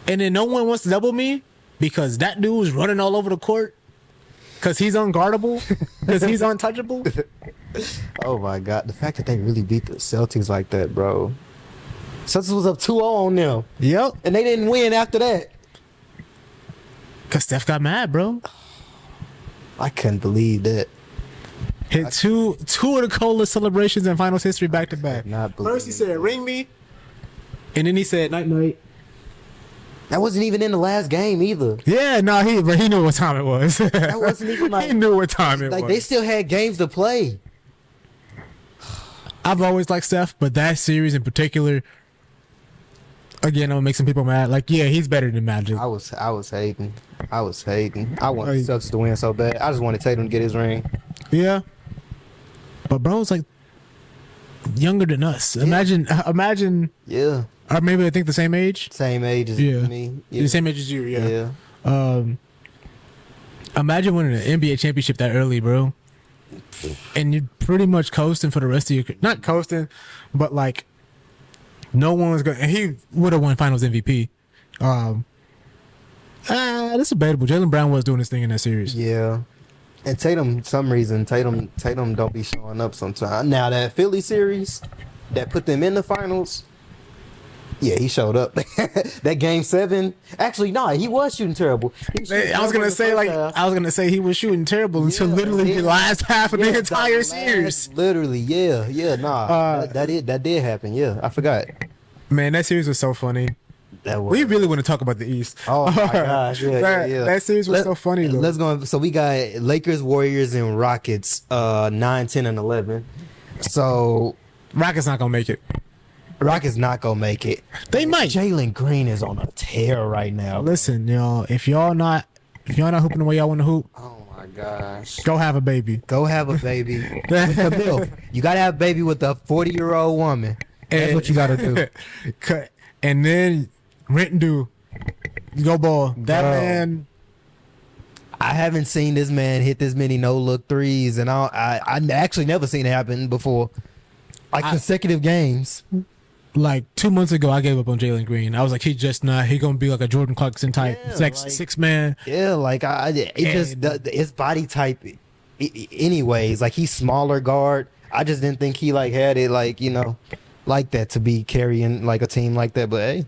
And then no one wants to double me because that dude's running all over the court because he's unguardable, because he's untouchable. Oh my God. The fact that they really beat the Celtics like that, bro. Celtics was up 2-0 on them. Yep. And they didn't win after that. Because Steph got mad, bro. I couldn't believe that. Hit two of the coldest celebrations in finals history back to back. First he said, ring me. And then he said, night, night. That wasn't even in the last game either. Yeah, no, he knew what time it was. That wasn't even like... He knew what time it was. Like, they still had games to play. I've always liked Steph, but that series in particular, again, I'm gonna make some people mad. Like, yeah, he's better than Magic. I was hating. I wanted the Celtics to win so bad. I just wanted Tatum to get his ring. Yeah. But bro's like younger than us. Yeah. Imagine. Yeah. Or maybe I think the same age. Same age as me. Yeah. The same age as you. Yeah. Imagine winning an NBA championship that early, bro. And you're pretty much coasting for the rest of your, not coasting, but like no one was going. And he would have won Finals MVP. That's debatable. Jaylen Brown was doing his thing in that series. Yeah. And Tatum, some reason, Tatum don't be showing up sometimes. Now that Philly series that put them in the finals, yeah, he showed up. That game 7, actually, no, he was shooting terrible. I was gonna say he was shooting terrible until literally the last half of the entire series. Literally, that did happen. Yeah, I forgot. Man, that series was so funny. We really want to talk about the East. Oh my gosh, yeah. That series was so funny though. Let's go. So we got Lakers, Warriors, and Rockets 9, 10, and 11. So Rockets not gonna make it. Rockets not gonna make it. They might. Jalen Green is on a tear right now. Listen, y'all, if y'all not hooping the way y'all want to hoop, oh my gosh, go have a baby. Go have a baby with a MILF. You gotta have a baby with a 40-year-old woman. That's what you gotta do. And then rent and do. Go ball. That man. I haven't seen this man hit this many no-look threes, and I actually never seen it happen before. Like consecutive games. Like 2 months ago, I gave up on Jalen Green. I was like, he gonna be like a Jordan Clarkson type, like 6-man. Yeah, like his body type. Anyways, like he's smaller guard. I just didn't think he like had it like like that to be carrying like a team like that. But hey,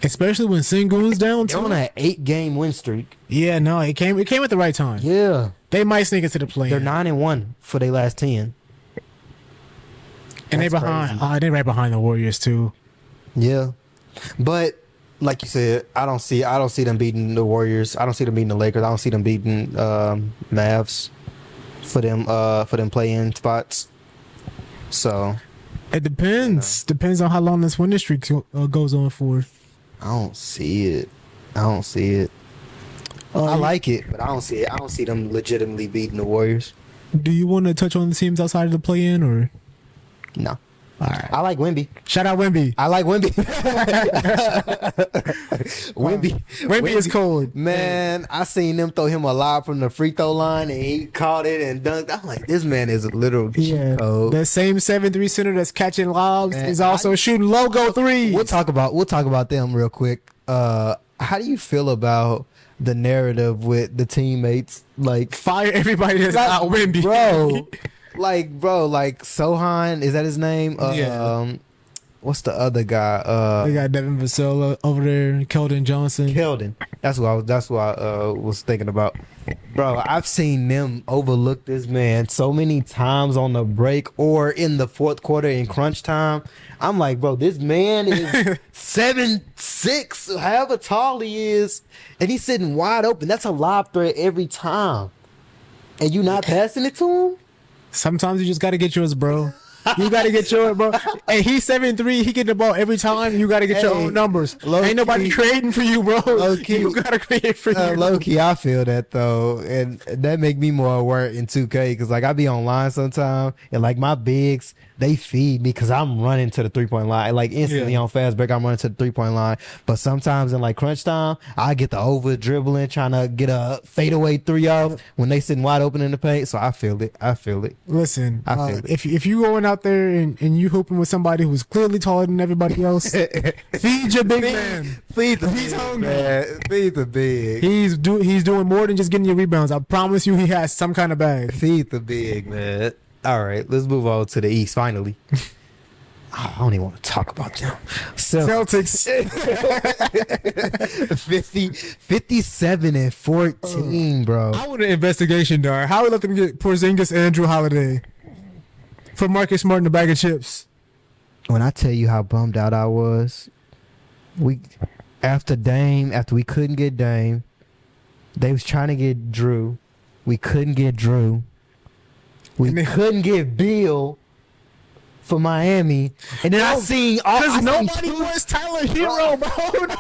especially when Sengun's down too. They're on an 8-game win streak. Yeah, no, it came at the right time. Yeah, they might sneak into the play. They're 9-1 for their last 10. And they behind. They right behind the Warriors too. Yeah, but like you said, I don't see them beating the Warriors. I don't see them beating the Lakers. I don't see them beating Mavs for them play-in spots. So it depends. Depends on how long this winning streak goes on for. I don't see it. I like it, but I don't see it. I don't see them legitimately beating the Warriors. Do you want to touch on the teams outside of the play-in, or no? All right. I like Wemby. Shout out Wemby. I like Wemby. Wemby is cold. Man, I seen them throw him a lob from the free throw line and he caught it and dunked. I'm like, this man is a literal cheat code. The same 7'3" center that's catching lobs is also shooting logo threes. We'll talk about them real quick. How do you feel about the narrative with the teammates? Like, fire everybody that's not Wemby. Bro. Like Sohan, is that his name? Yeah. What's the other guy? They got Devin Vassell over there, Keldon Johnson. That's what I was thinking about. Bro, I've seen them overlook this man so many times on the break or in the fourth quarter in crunch time. I'm like, bro, this man is 7'6", however tall he is, and he's sitting wide open. That's a lob threat every time. And you not passing it to him? Sometimes you just got to get yours, bro. You got to get yours, bro. And he's 7'3". He get the ball every time. You got to get your own numbers. Ain't nobody creating for you, bro. You got to create for you. Low key, I feel that, though. And that make me more aware in 2K. Because, like, I be online sometime. And, like, my bigs, they feed me because I'm running to the 3-point line. Like, instantly on fast break, I'm running to the 3-point line. But sometimes in, like, crunch time, I get the over dribbling, trying to get a fadeaway 3 off when they sitting wide open in the paint. So I feel it. Listen, I feel it. If you going out there and you hooping with somebody who's clearly taller than everybody else, feed your big man. He's hungry. Man. Feed the big. He's doing more than just getting your rebounds. I promise you, he has some kind of bag. Feed the big, man. All right, let's move on to the East finally. I don't even want to talk about them. Celtics. 57-14, bro. I want an investigation, Dar. How we let them get Porzingis and Andrew Holiday for Marcus Smart and a bag of chips? When I tell you how bummed out I was, after we couldn't get Dame, they was trying to get Drew. We couldn't get Drew. We couldn't get Bill for Miami. And then I seen all. Because nobody wants Tyler Hero, bro.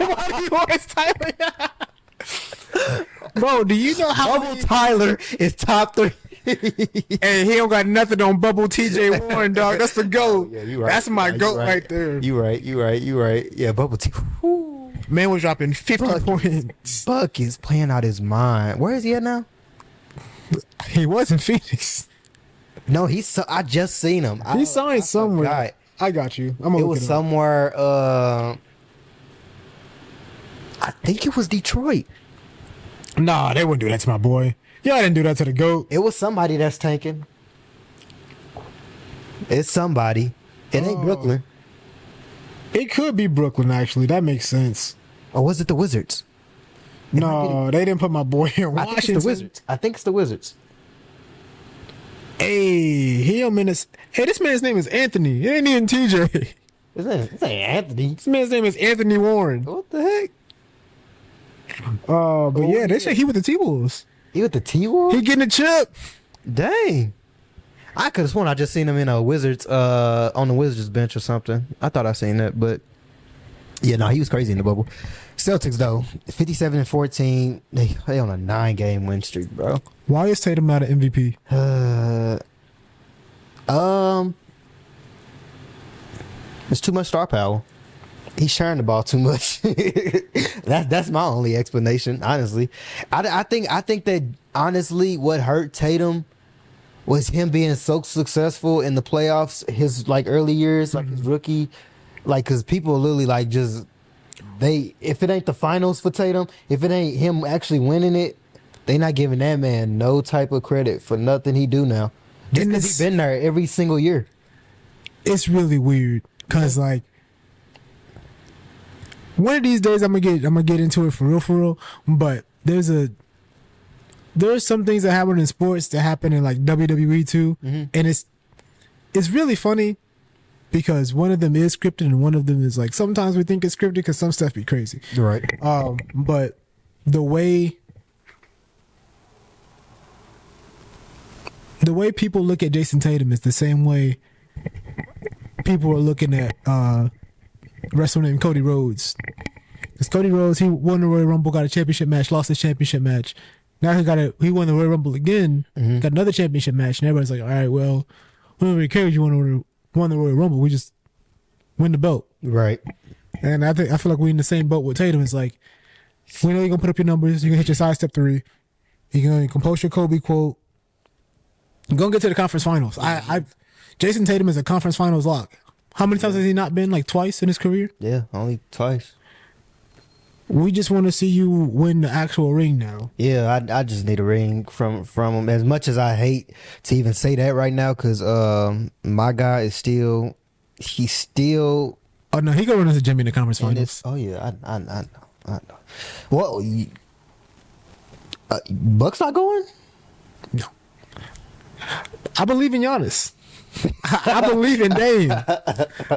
Nobody wants Tyler. Bro, do you know how Bubble Tyler is top 3? And he don't got nothing on Bubble TJ Warren, dog. That's the GOAT. Yeah, you right. That's my GOAT right there. You right. Yeah, Bubble T. Man was dropping 50 points. Buck is playing out his mind. Where is he at now? He was in Phoenix. No, I just seen him. He signed somewhere. I got you. It was somewhere. I think it was Detroit. Nah, they wouldn't do that to my boy. Y'all didn't do that to the GOAT. It was somebody that's tanking. It's somebody. It ain't Brooklyn. It could be Brooklyn, actually. That makes sense. Or was it the Wizards? No, they didn't put my boy in Washington. I think it's the Wizards. Hey, this man's name is Anthony. It ain't even TJ. His name ain't Anthony. This man's name is Anthony Warren. What the heck? They said he with the T-Wolves. He with the T-Wolves? He getting a chip. Dang. I could have sworn I just seen him in a Wizards, on the Wizards bench or something. I thought I seen that, but yeah, no, he was crazy in the bubble. Celtics though, 57-14. They on a 9-game win streak, bro. Why is Tatum not an MVP? It's too much star power. He's sharing the ball too much. That's my only explanation, honestly. I think that honestly, what hurt Tatum was him being so successful in the playoffs. His like early years, like his rookie, like because people literally like just if it ain't the finals for Tatum, if it ain't him actually winning it, they not giving that man no type of credit for nothing he do now. Just because he been there every single year. It's really weird because like one of these days I'm gonna get into it for real. But there's some things that happen in sports that happen in like WWE too, and it's really funny because one of them is scripted and one of them is like sometimes we think it's scripted because some stuff be crazy. Right. But the way people look at Jason Tatum is the same way people are looking at wrestler named Cody Rhodes. Because Cody Rhodes, he won the Royal Rumble, got a championship match, lost his championship match. Now he won the Royal Rumble again, got another championship match, and everybody's like, all right, well, we don't really care if you won the Royal Rumble. We just win the belt. Right. And I feel like we're in the same boat with Tatum. It's like, we know you're going to put up your numbers. You're going to hit your sidestep 3. You're going to post your Kobe quote. You're going to get to the conference finals. Jason Tatum is a conference finals lock. How many times has he not been? Like twice in his career? Yeah, only twice. We just want to see you win the actual ring now. Yeah, I just need a ring from him. As much as I hate to even say that right now, because my guy is still. Oh no, he gonna run into Jimmy in the conference finals. Oh yeah, I know. Well, Bucks not going? No. I believe in Giannis. I believe in Dame.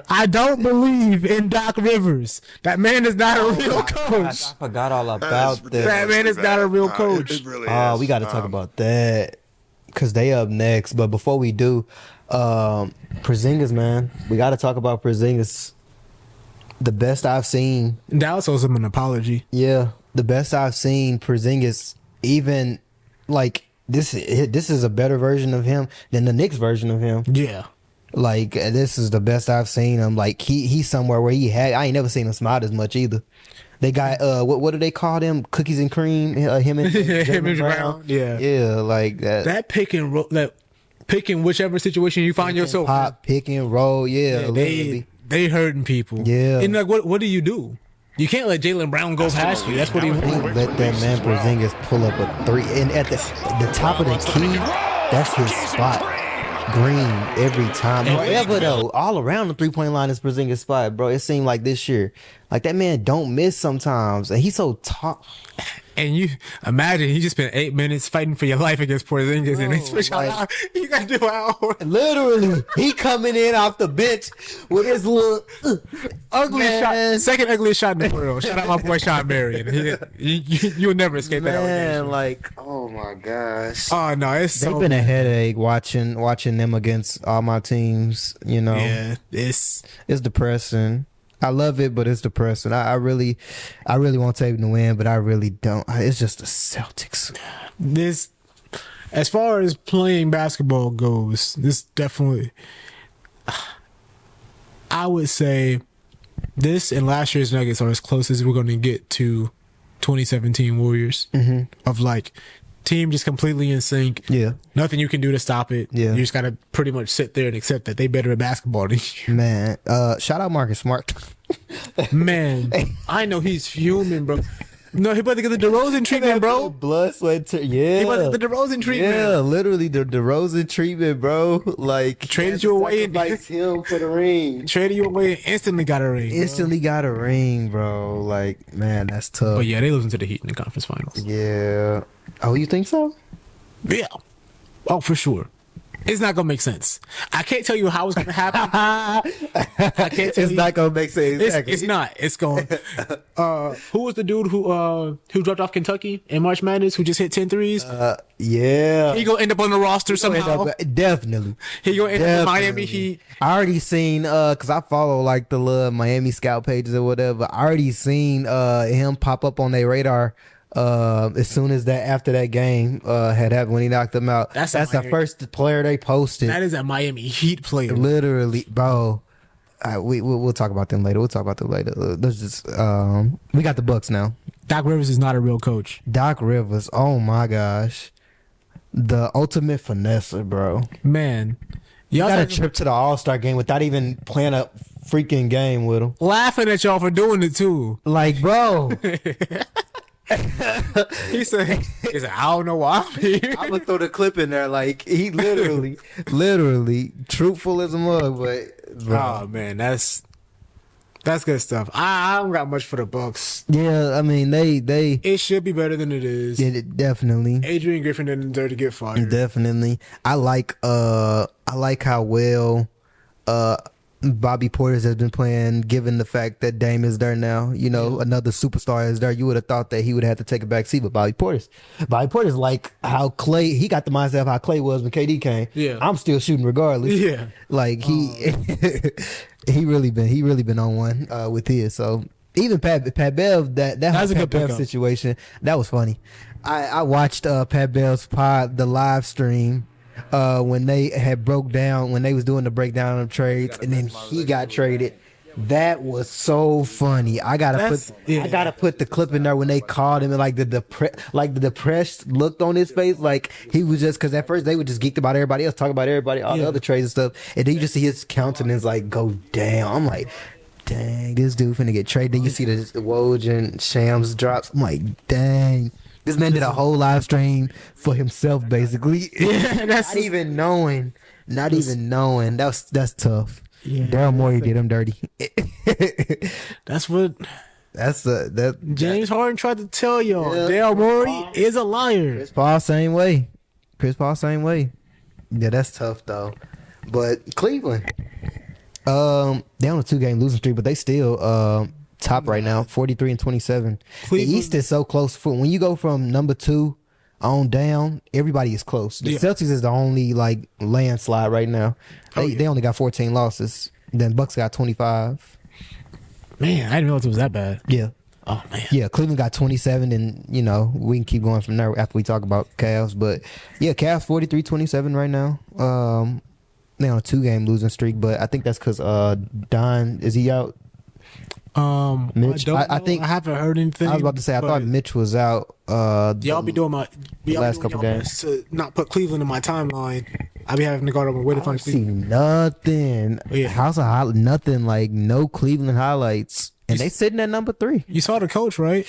I don't believe in Doc Rivers. That man is not a real coach. I forgot all about that. That man is not a real coach. It really Oh, is. we got to talk about that because they up next. But before we do, Porzingis, man, we got to talk about Porzingis. The best I've seen. Dallas owes him an apology. Yeah, the best I've seen Porzingis. Even like this is a better version of him than the Knicks version of him. Yeah. Like this is the best I've seen him. Like he's somewhere where I ain't never seen him smile as much either. They got what do they call them? Cookies and cream. Him and Jaylen Brown. Yeah, like that. That pick and roll, that picking whichever situation you find yourself. Pop, pick and roll. Yeah, literally. They hurting people. Yeah. And like, what do you do? You can't let Jaylen Brown go past you. That's what he wants. Let that man Porzingis pull up a 3, and at the top of the key, that's his spot. Green every time. Wherever though, all around the 3-point line is Porzingis' spot, bro. It seemed like this year, like that man don't miss sometimes, and he's so tall. And you imagine he just spent 8 minutes fighting for your life against Porzingis, and they switch like- out. You got to do an hour. Literally, he coming in off the bench with his little Ugly man. shot, second ugliest shot in the world. Shout out my boy Sean Marion. You'll never escape that man. allegation. Like, oh my gosh. Oh no, it's They've so been a headache watching them against all my teams. You know, yeah. It's depressing. I love it, but it's depressing. I really want Tatum to win, but I really don't. It's just the Celtics. this. As far as playing basketball goes, this definitely. I would say this and last year's Nuggets are as close as we're going to get to 2017 Warriors. Of like team just completely in sync. Yeah, Nothing you can do to stop it. Yeah. You just got to pretty much sit there and accept that they better at basketball than you. man. Shout out Marcus Smart. Man, I know he's fuming, bro. No, he about to get the DeRozan treatment, bro. Blood, sweat, yeah. He about to get the DeRozan treatment. Yeah, literally the DeRozan treatment, bro. Like Traded you away and sacrifice him for the ring. traded you away and instantly got a ring. bro. Instantly got a ring, bro. Like, man, that's tough. But yeah, they losing to the Heat in the conference finals. Yeah. Oh, you think so? Yeah. Oh, for sure. It's not gonna make sense. I can't tell you how it's gonna happen. I can't tell It's you. not gonna make sense. It's not. It's going. Who was the dude who dropped off Kentucky in March Madness who just hit 10 threes? Yeah. He gonna end up on the roster somehow. Definitely. He gonna end up in Miami Definitely. Heat. I already seen cause I follow like the little Miami scout pages or whatever. I already seen him pop up on their radar as soon as after that game had happened when he knocked them out. That's the Miami. first player they posted. That is a Miami Heat player. Literally, bro. We'll talk about them later. Let's just we got the Bucks now. Doc Rivers is not a real coach. Doc Rivers, oh my gosh, the ultimate finesser, bro. Man, y'all Got a talking- trip to the All-Star game without even playing a freaking game with him. laughing at y'all for doing it too. Like, bro, He said, I don't know why I'm here. I'm gonna throw the clip in there. Like, he literally truthful as a mug, but bro. Oh man, that's good stuff. I don't got much for the Bucks. Yeah, I mean they It should be better than it is. did it definitely. Adrian Griffin didn't deserve to get fired. Definitely. I like how well Bobby Portis has been playing, given the fact that Dame is there now, another superstar is there, you would have thought that he would have to take a back seat. But Bobby Portis, like how Clay, he got the mindset of how Clay was when KD came. Yeah. I'm still shooting regardless. Yeah. Like he really been on one with his. So even Pat Bev, that was a good Bev situation, that was funny. I watched Pat Bev's pod, the live stream, when they had when they was doing the breakdown of trades, and then he got traded. That was so funny. I gotta put the clip in there when they called him, and like the depressed look on his face, like he was just, because at first they would just geeked about everybody else, talk about everybody, all the other trades and stuff, and then you just see his countenance like go down. I'm like, dang, this dude finna get traded. Then you see the Woj and Shams drops. I'm like, dang. This man did a whole live stream for himself, basically. Yeah, not even knowing. That's tough. Yeah, Daryl Morey did him dirty. That James Harden tried to tell y'all. Yeah. Daryl Morey is a liar. Chris Paul same way. Yeah, that's tough though. But Cleveland, they on a 2-game losing streak, but they still top right now, 43-27. The East is so close. When you go from number 2 on down, everybody is close. The Celtics is the only like landslide right now. They only got 14 losses. Then Bucks got 25. Man, I didn't know it was that bad. Yeah. Oh man. Yeah, Cleveland got 27, and we can keep going from there after we talk about Cavs. But yeah, Cavs 43-27 right now. They on a 2-game losing streak, but I think that's because Don, is he out? Mitch, I think I haven't heard anything. I was about to say I thought Mitch was out. Y'all be doing the last couple games to not put Cleveland in my timeline. I be having to go to my way to find Cleveland. Nothing. Yeah. House of highlights, nothing, like no Cleveland highlights, and they sitting at number 3. You saw the coach, right?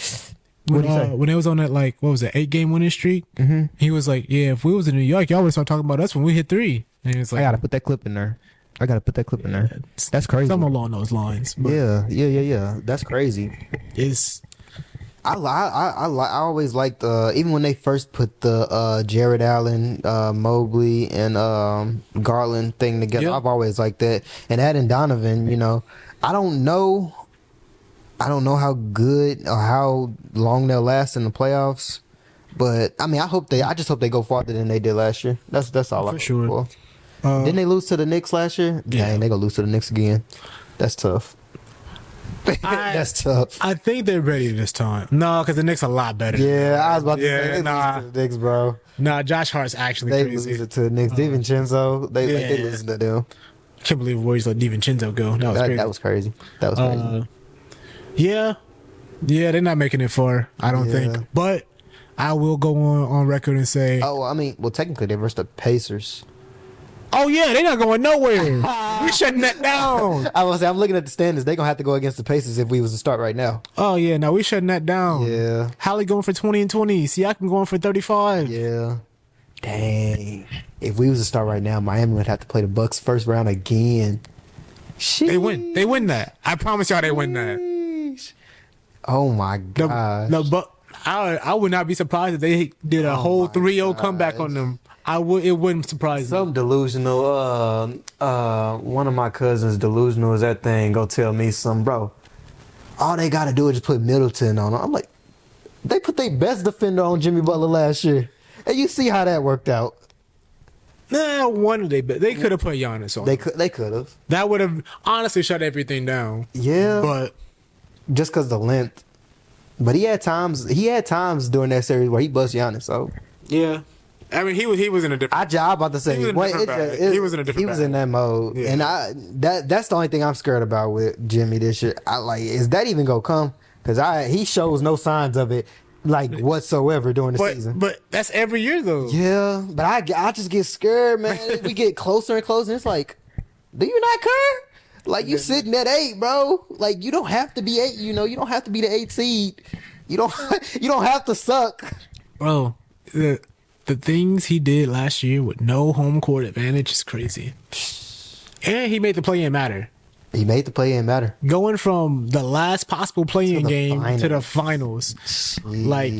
When they was on that, like, what was it, 8-game winning streak? Mm-hmm. He was like, "Yeah, if we was in New York, y'all would start talking about us when we hit 3." And it's like, I gotta put that clip in there. That's crazy. Something along those lines. Yeah. That's crazy. I always liked even when they first put the Jared Allen, Mobley, and Garland thing together. Yep. I've always liked that. And adding Donovan, I don't know how good or how long they'll last in the playoffs. But I mean, I just hope they go farther than they did last year. That's all. For sure. Didn't they lose to the Knicks last year? Yeah, dang, they gonna lose to the Knicks again. That's tough. That's tough. I think they're ready this time. No, because the Knicks are a lot better. Yeah, I was about to say they lose to the Knicks, bro. Nah, Josh Hart's actually crazy. They lose to the Knicks. DiVincenzo, they lose to them. I can't believe Warriors let DiVincenzo go. That was crazy. Yeah, they're not making it far, I don't think. But I will go on record and say... technically they versed the Pacers. Oh, yeah, they're not going nowhere. We're shutting that down. I'm looking at the standings. They're going to have to go against the Pacers if we was to start right now. Oh, yeah, no, we're shutting that down. Yeah. Hallie going for 20 and 20. Siakam going for 35. Yeah. Dang. If we was to start right now, Miami would have to play the Bucks first round again. Sheesh. They win that. I promise y'all they win that. Oh, my God. I would not be surprised if they did a whole 3-0 comeback on them. It wouldn't surprise me. Some delusional, one of my cousins delusional as that thing, go tell me some, bro. All they got to do is just put Middleton on. I'm like, they put their best defender on Jimmy Butler last year. And you see how that worked out. Nah, they could have put Giannis on. They could have. That would have honestly shut everything down. Yeah. But just because the length. But he had times during that series where he bust Giannis, so. Yeah. I mean, he was in a different. I'm about to say he was in a different. He was in that mode, and that's the only thing I'm scared about with Jimmy this year. Is that even gonna come? Because he shows no signs of it, like whatsoever during the season. But that's every year though. Yeah, but I just get scared, man. We get closer and closer. And it's like, do you not care? Like you sitting at 8, bro. Like you don't have to be 8. You don't have to be the 8 seed. You don't have to suck, bro. The things he did last year with no home court advantage is crazy. And he made the play-in matter. Going from the last possible play-in game to the finals. Jeez. Like,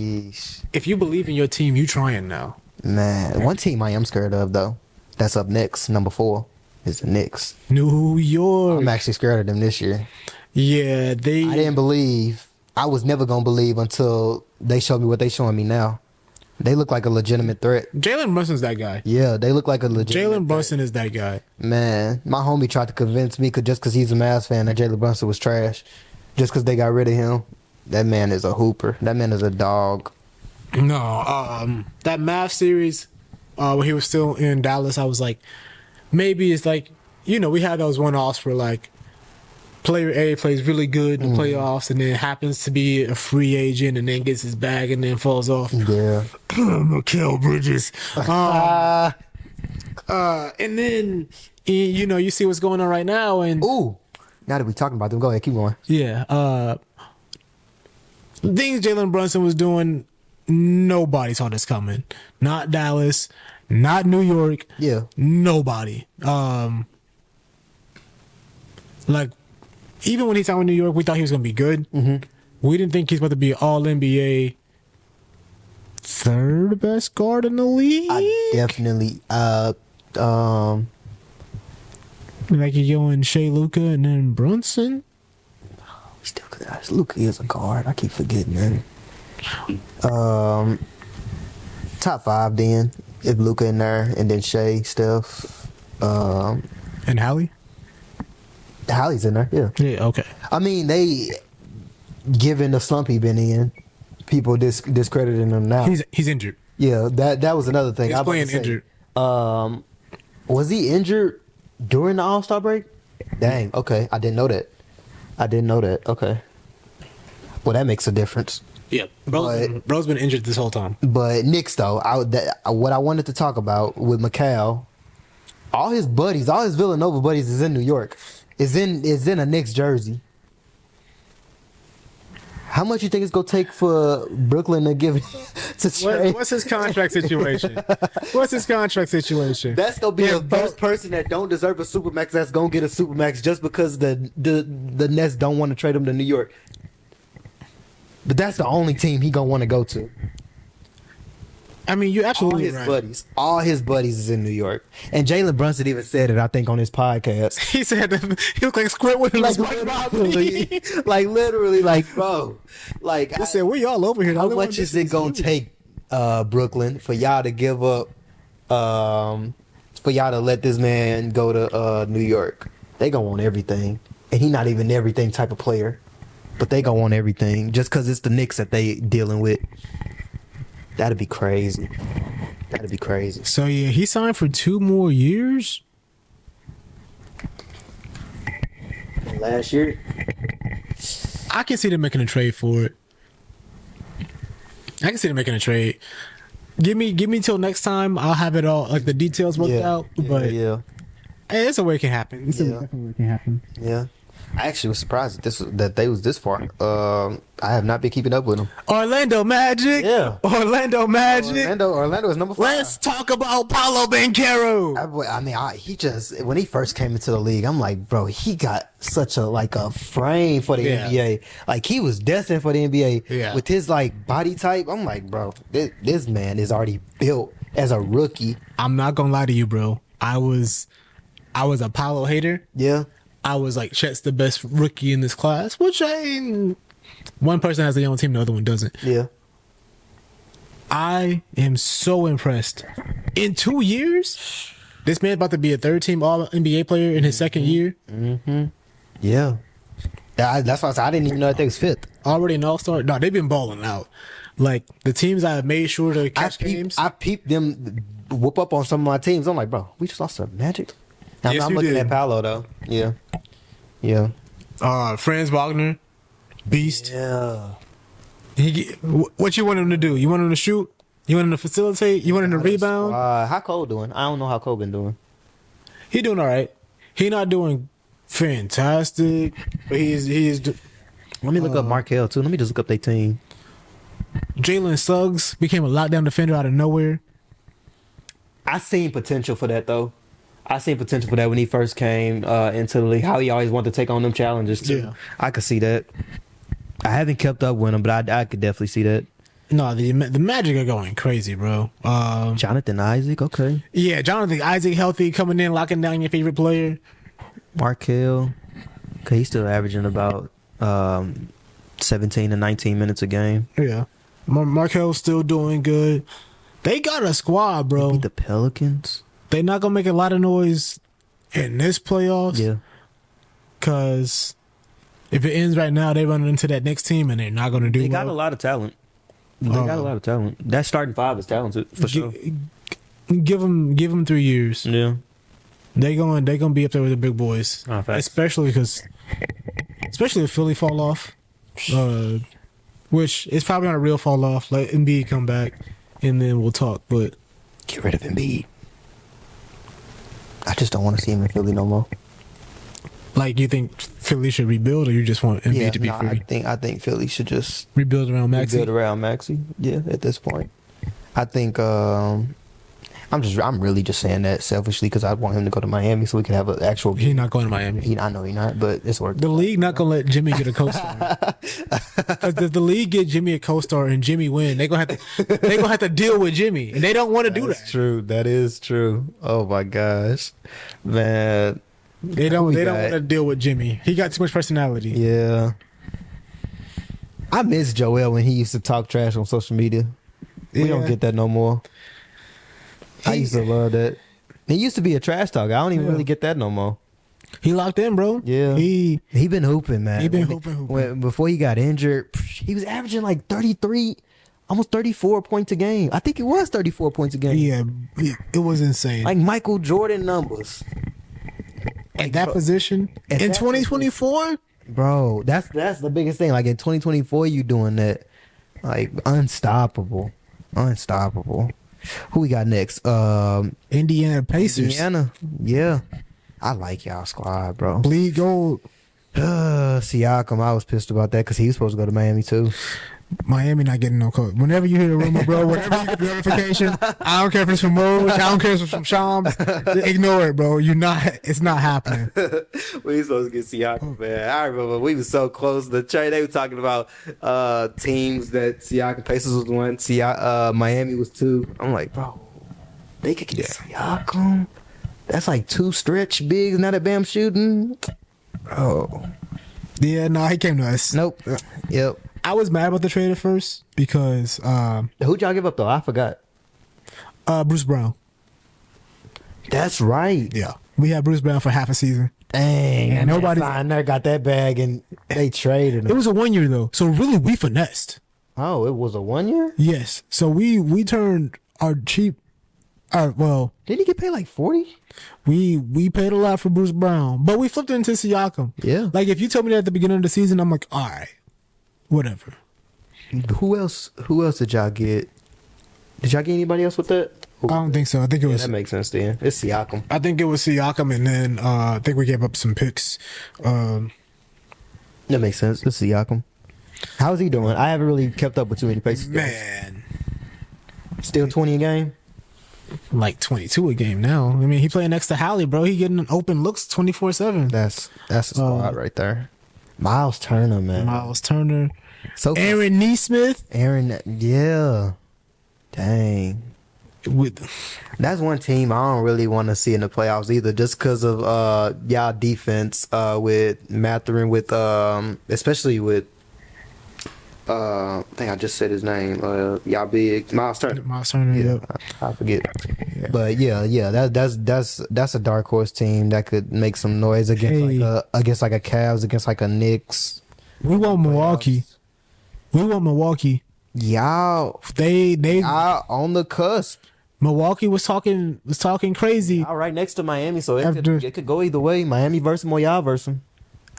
if you believe in your team, you trying now. Man, one team I am scared of, though, that's up next, number 4. is the Knicks. New York. I'm actually scared of them this year. Yeah, I didn't believe. I was never gonna believe until they showed me what they showing me now. They look like a legitimate threat. Jalen Brunson's that guy. Yeah, they look like a legitimate Jalen Brunson is that guy. Man, my homie tried to convince me just because he's a Mavs fan that Jalen Brunson was trash. Just because they got rid of him. That man is a hooper. That man is a dog. No, that Mavs series, when he was still in Dallas, I was like, maybe it's like, we had those one-offs where like player A plays really good in the playoffs and then happens to be a free agent and then gets his bag and then falls off. Yeah. Mikal Bridges. And then, you see what's going on right now. And Ooh. Now that we're talking about them, go ahead, keep going. yeah, things Jalen Brunson was doing, nobody saw this coming. Not Dallas, not New York. Yeah. Nobody. Like, even when he signed with New York, we thought he was going to be good. Mm-hmm. We didn't think he's about to be all NBA third best guard in the league. I definitely like you're going Shea Luka and then Brunson. still Luka is a guard. I keep forgetting that. Top 5 then. If Luka in there and then Shea, Steph, And Hallie? Hallie's in there, yeah. Yeah, okay. I mean, they, given the slump he been in, people discrediting him now. He's injured. Yeah, that was another thing. He's playing injured. Was he injured during the All-Star break? Dang, okay. I didn't know that. Okay. Well, that makes a difference. Yeah, bro's been injured this whole time. But Knicks, though, what I wanted to talk about with Mikal, all his Villanova buddies is in New York. Is in a Knicks jersey. How much you think it's gonna take for Brooklyn to give it to trade? What's his contract situation? That's gonna be the first person that don't deserve a supermax that's gonna get a supermax just because the Nets don't want to trade him to New York. But that's the only team he gonna want to go to. I mean, you're absolutely right. All his buddies is in New York. And Jalen Brunson even said it, I think, on his podcast. He said that he looked like Squidward. Literally, bro. Like, I said, we all over here. How much is it gonna take, Brooklyn, for y'all to give up, for y'all to let this man go to New York? They gonna want everything. And he not even everything type of player. But they gonna want everything just because it's the Knicks that they dealing with. That'd be crazy. So, yeah, he signed for 2 more years? Last year? I can see them making a trade for it. Give me till next time. I'll have it all, like the details worked out. But hey, it's a way it can happen. Yeah. I actually was surprised that they was this far. I have not been keeping up with them. Orlando Magic. Yeah. Orlando is number 5. Let's talk about Paolo Banchero. I mean, he just, when he first came into the league, I'm like, bro, he got such a frame for the NBA. Like, he was destined for the NBA. Yeah. With his body type. I'm like, bro, this man is already built as a rookie. I'm not gonna lie to you, bro. I was a Paolo hater. Yeah. I was like, Chet's the best rookie in this class, which one person has their own team, the other one doesn't. Yeah. I am so impressed. In 2 years, this man's about to be a third-team All-NBA player in his second year. Mm-hmm. Yeah. That's why I said I didn't even know that they was fifth. Already an All-Star. No, they've been balling out. Like, the teams I have made sure to catch games. I peeped them whoop up on some of my teams. I'm like, bro, we just lost to Magic? I'm looking at Paolo, though. Yeah. Franz Wagner, beast. Yeah. What you want him to do? You want him to shoot? You want him to facilitate? You want him to rebound? How Cole doing? I don't know how Cole been doing. He doing all right. He not doing fantastic, but he is. Let me look up Markel, too. Let me just look up their team. Jalen Suggs became a lockdown defender out of nowhere. I seen potential for that, though. I seen potential for that when he first came into the league. How he always wanted to take on them challenges too. Yeah. I could see that. I haven't kept up with him, but I could definitely see that. No, the Magic are going crazy, bro. Jonathan Isaac, okay. Yeah, Jonathan Isaac healthy, coming in, locking down your favorite player. Markel, okay, he's still averaging about 17 to 19 minutes a game. Yeah, Markel's still doing good. They got a squad, bro. They beat the Pelicans. They're not gonna make a lot of noise in this playoffs. Yeah, because if it ends right now, they run into that next team and they're not gonna do. They got a lot of talent. They got a lot of talent. That starting five is talented for sure. Give them 3 years. Yeah, They gonna be up there with the big boys, especially if Philly fall off, which is probably not a real fall off. Let Embiid come back, and then we'll talk. But get rid of Embiid. I just don't want to see him in Philly no more. Like, you think Philly should rebuild, or you just want Embiid to be free? I think Philly should just rebuild around Maxey. Yeah, at this point, I think I'm really just saying that selfishly because I want him to go to Miami so we can have an actual. He's not going to Miami. I know he's not, but it's working. The league not gonna let Jimmy get a co-star. Because if the league get Jimmy a co-star and Jimmy win, they gonna have to deal with Jimmy, and they don't want to do that. That's true. That is true. Oh my gosh, man. They don't want to deal with Jimmy. He got too much personality. Yeah. I miss Joel when he used to talk trash on social media. We don't get that no more. I used to love that. He used to be a trash talker. I don't even really get that no more. He locked in, bro. Yeah. He been hooping, man. He been hooping. Before he got injured, he was averaging like 33, almost 34 points a game. I think it was 34 points a game. Yeah, it was insane. Like Michael Jordan numbers. At that position in 2024, bro, that's the biggest thing. Like in 2024, you doing that, like unstoppable. Who we got next? Indiana Pacers. Yeah, I like y'all squad, bro. Bleed gold. Siakam, I was pissed about that because he was supposed to go to Miami too. Miami not getting no coach. Whenever you hear the rumor, bro, whenever you get the notification, I don't care if it's from Moj, I don't care if it's from Shams, ignore it, bro. It's not happening. We supposed to get Siakam, man. I remember we was so close. The trade, they were talking about teams that Siakam, Pacers was one, Miami was two. I'm like, bro, they could get Siakam. That's like 2 stretch bigs, not a Bam shooting. Bro. Yeah, no, he came to us. Nope. Yep. I was mad about the trade at first because who'd y'all give up though? I forgot. Bruce Brown. That's right. Yeah, we had Bruce Brown for half a season. Dang, and nobody there got that bag, and they traded him. It was a 1 year though, so really we finessed. Oh, it was a 1 year? Yes. So we turned our cheap. Well, did he get paid like 40? We paid a lot for Bruce Brown, but we flipped it into Siakam. Yeah. Like if you told me that at the beginning of the season, I'm like, all right. Whatever. Who else did y'all get? Did y'all get anybody else with that? I don't think so. I think it was. That makes sense then. It's Siakam. I think it was Siakam, and then I think we gave up some picks. That makes sense. It's Siakam. How's he doing? I haven't really kept up with too many Pacers. Man. Still 20 a game? Like 22 a game now. I mean, he playing next to Hallie, bro. He getting open looks 24/7. That's a spot right there. Miles Turner, man. So Aaron Nesmith. Yeah. Dang. That's one team I don't really want to see in the playoffs either, just because of y'all defense with Mathurin, with especially with I think I just said his name. Y'all big Miles Turner. Yeah, I forget. Yeah. But yeah, that's a dark horse team that could make some noise against like a Cavs, against like a Knicks. We want Milwaukee. Y'all, they on the cusp. Milwaukee was talking crazy. All right, next to Miami, so it could go either way. Miami versus them or y'all versus them.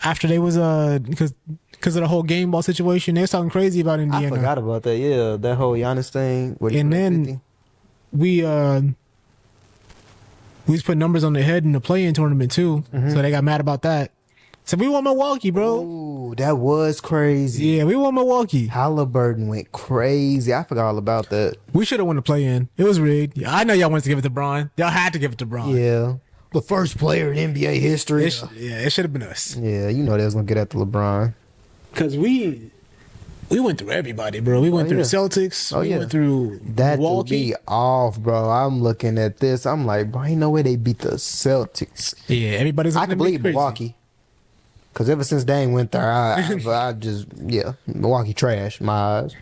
After they was because of the whole game ball situation, they was talking crazy about Indiana. I forgot about that. Yeah, that whole Giannis thing. And then we just put numbers on the head in the play-in tournament too, so they got mad about that. So we want Milwaukee, bro. Ooh, that was crazy. Yeah, we want Milwaukee. Halliburton went crazy. I forgot all about that. We should have won the play-in. It was rigged. Yeah, I know y'all wanted to give it to Bron. Y'all had to give it to Bron. Yeah. The first player in NBA history. It should have been us. Yeah, you know they was going to get at the LeBron. Because we we went through everybody, bro. We went through yeah. Celtics. We went through That threw Milwaukee. me off, bro. I'm looking at this. I'm like, bro, ain't no way they beat the Celtics. Yeah, everybody's. I can believe Milwaukee. Because ever since Dame went there, I just, Milwaukee trash, my eyes.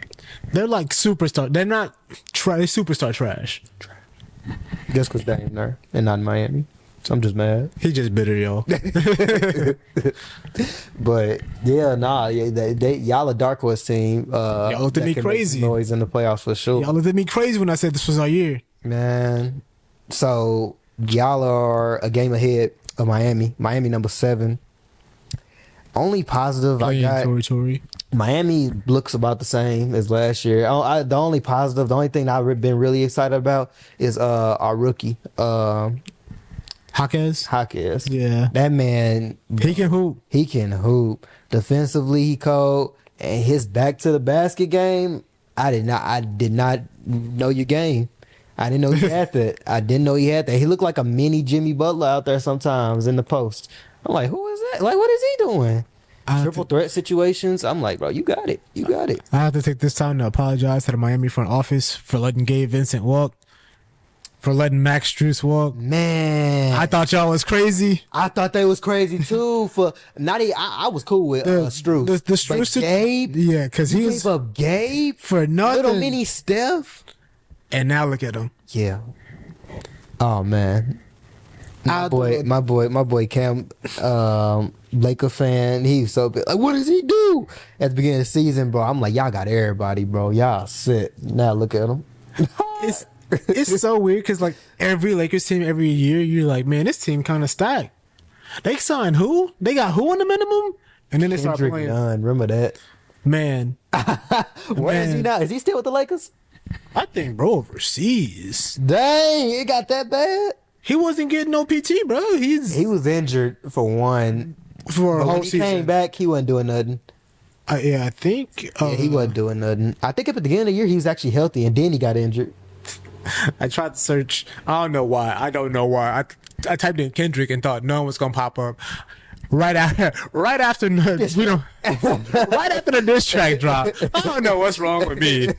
They're like superstar. They're not they're superstar trash. Just because Dame there and not in Miami. So I'm just mad. He just bitter, y'all. But y'all a dark horse team. Y'all looked at me crazy. Noise in the playoffs for sure. Y'all looked at me crazy when I said this was our year. Man, so y'all are a game ahead of Miami. Miami number 7. Only positive I got. Territory. Miami looks about the same as last year. The only positive, the only thing I've been really excited about is our rookie, Jaquez. Yeah. That man, He can hoop. he can hoop. Defensively, he cold, and his back to the basket game. I did not know your game. I didn't know he had that. I didn't know he had that. He looked like a mini Jimmy Butler out there sometimes in the post. I'm like, who is that? Like, what is he doing? Triple threat situations. I'm like, bro, you got it. You got it. I have to take this time to apologize to the Miami front office for letting Gabe Vincent walk, for letting Max Strus walk. Man, I thought y'all was crazy. I thought they was crazy too. I was cool with Strus. The Strus, Gabe, yeah, because he gave was up Gabe for nothing. Little mini Steph, and now look at him. Yeah. Oh man, my boy Cam, Laker fan. He was so big. Like, what does he do at the beginning of the season, bro? I'm like, y'all got everybody, bro. Y'all sit. Now look at him. It's so weird because like every Lakers team every year, you're like, man, this team kind of stacked. They signed who? They got who on the minimum? And then they start Kendrick playing. Nunn, remember that? Man, Where is he now? Is he still with the Lakers? I think bro overseas. Dang, it got that bad. He wasn't getting no PT, bro. He was injured for one. For a But whole when he season. came back, he wasn't doing nothing. Yeah, I think. Yeah, he wasn't doing nothing. I think at the beginning of the year, he was actually healthy, and then he got injured. I tried to search. I don't know why. I typed in Kendrick and thought no one was gonna pop up. Right after we don't. Right after the diss track drop. I don't know what's wrong with me.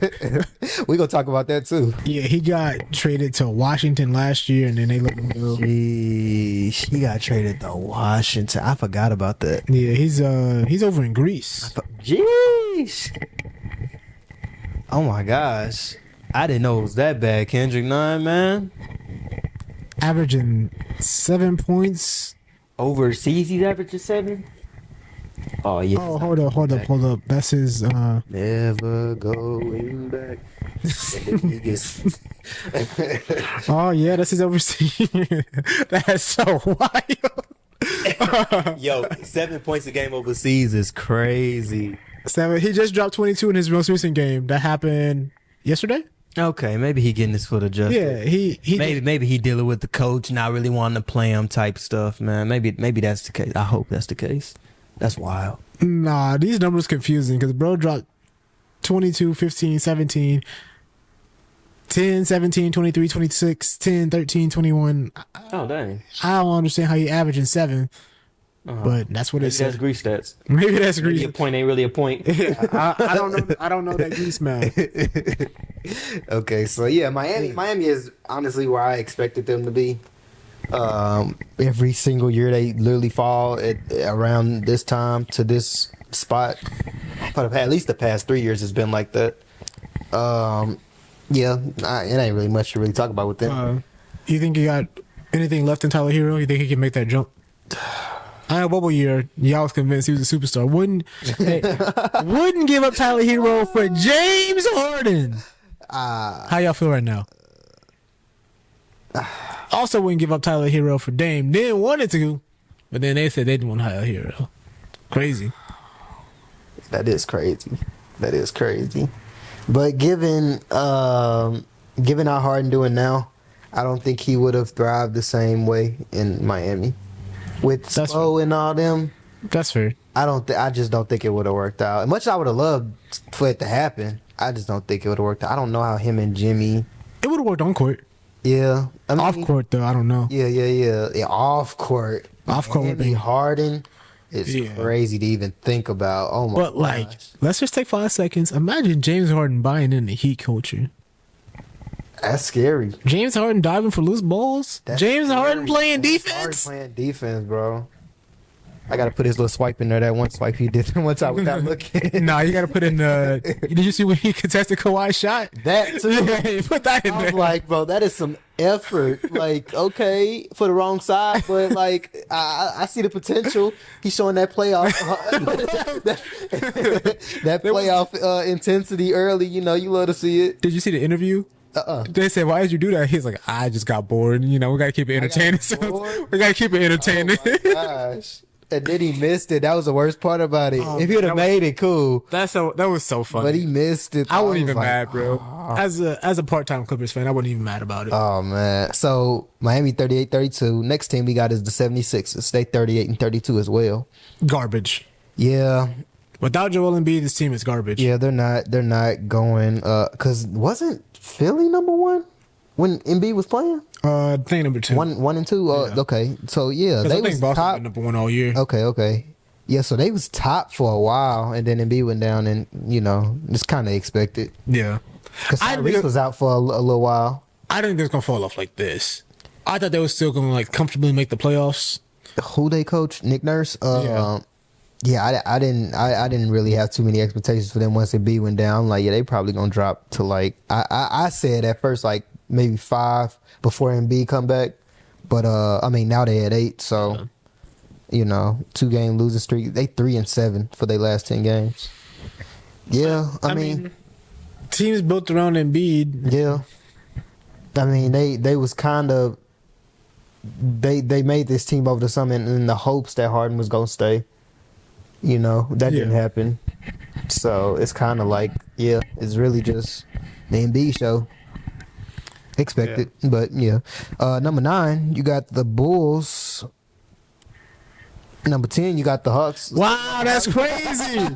We gonna talk about that too. Yeah, he got traded to Washington last year, and then they let him go. Jeez, he got traded to Washington. I forgot about that. Yeah, he's over in Greece. Jeez. Oh my gosh, I didn't know it was that bad. Kendrick Nunn, man. Averaging 7 points. Overseas, he's averaging 7. Oh yeah. Oh, hold up. That's his. Never going back. Oh yeah, that's his overseas. That's so wild. Yo, 7 points a game overseas is crazy. 7. He just dropped 22 in his most recent game. That happened yesterday. Okay, maybe he getting his foot adjusted. Yeah, he maybe he dealing with the coach not really wanting to play him type stuff, man. Maybe that's the case. I hope that's the case. That's wild. Nah, these numbers confusing because bro dropped 22, 15, 17, 10, 17, 23, 26, 10, 13, 21. Oh, dang. I don't understand how he averaging 7, but that's what it Maybe says. that's Greece stats. Maybe that's Maybe Greece. a point ain't really a point. I don't know. I don't know that Greece math. Okay, so yeah, Miami is honestly where I expected them to be. Every single year they literally fall at around this time to this spot. But at least the past 3 years has been like that. Yeah, it ain't really much to really talk about with them. You think you got anything left in Tyler Hero? You think he can make that jump? I know bubble year, y'all was convinced he was a superstar. Wouldn't give up Tyler Hero for James Harden. How y'all feel right now? Also wouldn't give up Tyler Hero for Dame. Didn't want it to, but then they said they didn't want Tyler Hero. Crazy. That is crazy. But given how Harden doing now, I don't think he would have thrived the same way in Miami. With Spo and all them. That's fair. I just don't think it would have worked out. As much as I would have loved for it to happen, I just don't think it would have worked out. I don't know how him and Jimmy. It would have worked on court. Yeah. Off court though, I don't know. Yeah. Off court. Off court would Miami, be Harden is crazy to even think about. Oh my But like, let's just take 5 seconds. Imagine James Harden buying in the Heat culture. That's scary. James Harden diving for loose balls. James Harden playing defense. Harden playing defense, bro. I gotta put his little swipe in there. That one swipe he did one time without looking. Nah, you gotta put in the. Did you see when he contested Kawhi's shot? That too. Yeah, put that in I there. was like, bro, that is some effort. Like, okay, for the wrong side, but like, I see the potential. He's showing that playoff, that playoff intensity early. You know, you love to see it. Did you see the interview? They said, "Why did you do that?" He's like, "I just got bored. You know, we gotta keep it entertaining. So we gotta keep it entertaining." Oh my gosh. And then he missed it. That was the worst part about it. If he would have made it, cool. That was so funny. But he missed it. I wasn't even mad, bro. As a part-time Clippers fan, I wasn't even mad about it. Oh man. So Miami 38-32. Next team we got is the 76ers. They 38-32 as well. Garbage. Yeah. Without Joel Embiid, this team is garbage. Yeah, they're not going because wasn't Philly number one when Embiid was playing? I think number 2. 1 and 2. Yeah. Okay, so yeah, they was Boston top. been number 1 all year. Okay. Yeah, so they was top for a while, and then Embiid went down, and you know it's kind of expected. Yeah, because Tyrese was out for a little while. I didn't think it was gonna fall off like this. I thought they were still gonna like comfortably make the playoffs. Who they coach? Nick Nurse. Yeah, I didn't really have too many expectations for them once Embiid went down. Like, yeah, they probably gonna drop to like I said at first like maybe 5 before Embiid come back, but I mean now they at 8, so you know 2-game losing streak. They 3-7 for their last 10 games. Yeah, I mean teams built around Embiid. Yeah, I mean they was kind of they made this team over the summer in the hopes that Harden was gonna stay. You know, that didn't happen. So it's kind of like, yeah, it's really just the Embiid show. Expected, but yeah. Number 9, you got the Bulls. Number 10, you got the Hawks. Wow, that's crazy. You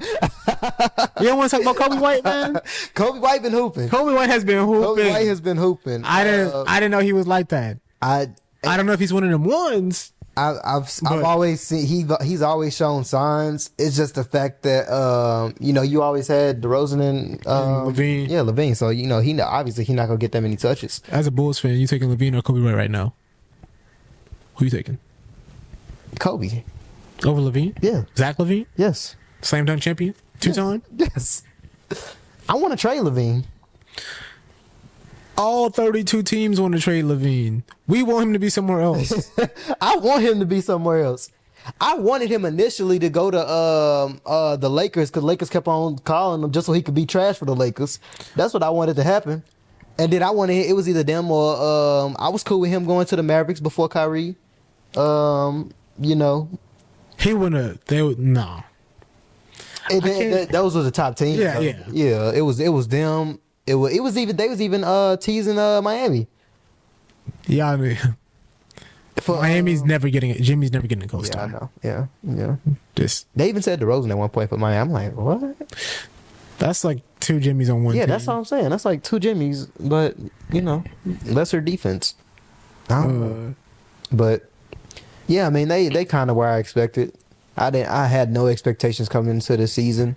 don't want to talk about Kobe White, man? Kobe White been hooping. Kobe White has been hooping. Kobe White has been hooping. I didn't know he was like that. I don't know if he's one of them ones. I've always seen he's always shown signs. It's just the fact that you know you always had DeRozan and Levine. Yeah, Levine. So you know obviously he's not gonna get that many touches. As a Bulls fan, you taking Levine or Kobe White right now? Who you taking? Kobe over Levine. Yeah, Zach Levine. Yes, slam dunk champion, 2-time. Yes. I want to trade Levine. All 32 teams want to trade Levine. We want him to be somewhere else. I want him to be somewhere else. I wanted him initially to go to the Lakers because Lakers kept on calling him just so he could be trash for the Lakers. That's what I wanted to happen. And then it was either them or I was cool with him going to the Mavericks before Kyrie. You know. He wouldn't have. No. Those were the top teams. Yeah, yeah. It was them. They was even teasing Miami. Yeah, I mean, Miami's never getting it. Jimmy's never getting a co-star. Yeah, I know. Yeah. They even said DeRozan at one point for Miami. I'm like, what? That's like 2 Jimmys on one team. Yeah, that's what I'm saying. That's like 2 Jimmys, but you know, lesser defense. But yeah, I mean they kind of where I expected. I had no expectations coming into the season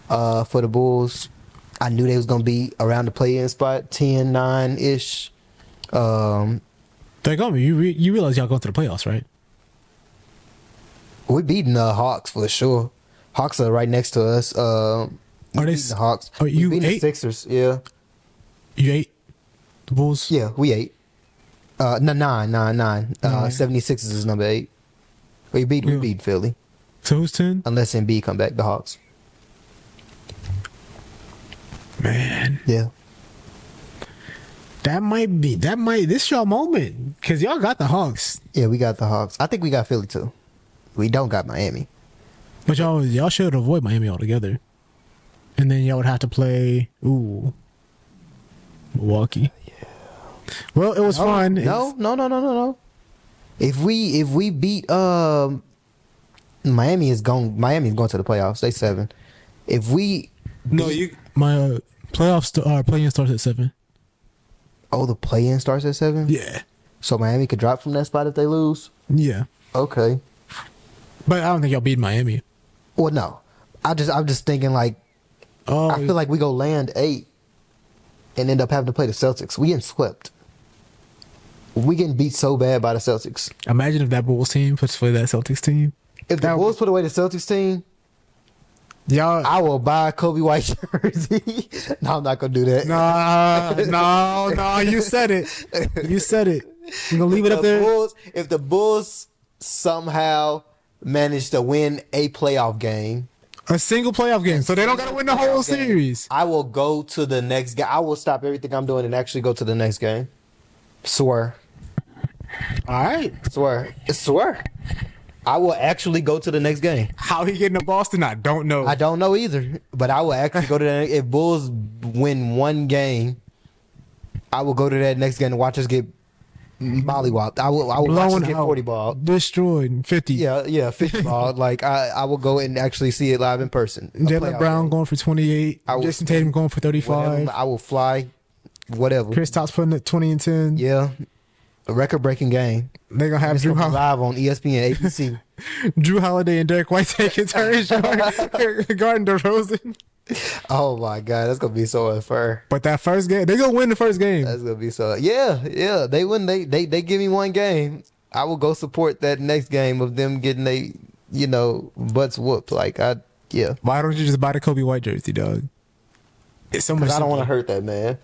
for the Bulls. I knew they was gonna be around the play-in spot, 10-9 ish. They're gonna be. You realize y'all going to the playoffs, right? We beating the Hawks for sure. Hawks are right next to us. Are they the Hawks? Are you beating 8? The Sixers? Yeah. You 8? The Bulls? Yeah, we 8. No, 9. 76ers is number 8. We beat Philly. So who's 10? Unless Embiid come back, the Hawks. Man. Yeah. This y'all moment. Because y'all got the Hawks. Yeah, we got the Hawks. I think we got Philly too. We don't got Miami. But y'all should avoid Miami altogether. And then y'all would have to play Milwaukee. Yeah. Well, it was fun. No. If we beat Miami's going to the playoffs. They 7. If we my play-in starts at 7. Oh, the play-in starts at 7? Yeah. So Miami could drop from that spot if they lose? Yeah. Okay. But I don't think y'all beat Miami. Well, no. I'm just thinking like, I feel like we go land 8 and end up having to play the Celtics. We getting swept. We getting beat so bad by the Celtics. Imagine if that Bulls team puts away that Celtics team. If the Bulls put away the Celtics team, I will buy a Kobe White jersey. No, I'm not gonna do that. No, you said it. You said it. You gonna leave it up there? If the Bulls somehow manage to win a playoff game, a single playoff game, so they don't gotta win the whole series. I will go to the next game. I will stop everything I'm doing and actually go to the next game. Swear. All right. Swear. I will actually go to the next game. How he getting to Boston? I don't know. I don't know either. But I will actually go to that. If Bulls win one game, I will go to that next game and watch us get mollywopped. I will watch us get 40 ball. Destroyed 50. Yeah, 50 ball. Like I will go and actually see it live in person. Jaylen Brown going for 28. Jason Tatum going for 35. Whatever, I will fly. Whatever. Kristaps putting it 20 and 10. Yeah. A record-breaking game. They're going to have Drew Holiday live on ESPN, ABC. Drew Holiday and Derek White taking turns guarding DeRozan. Oh, my God. That's going to be so unfair. But that first game, they're going to win the first game. That's going to be so... Yeah. They win. They give me one game. I will go support that next game of them getting they, butts whooped. Like, yeah. Why don't you just buy the Kobe White jersey, dog? It's so much. I don't want to hurt that man.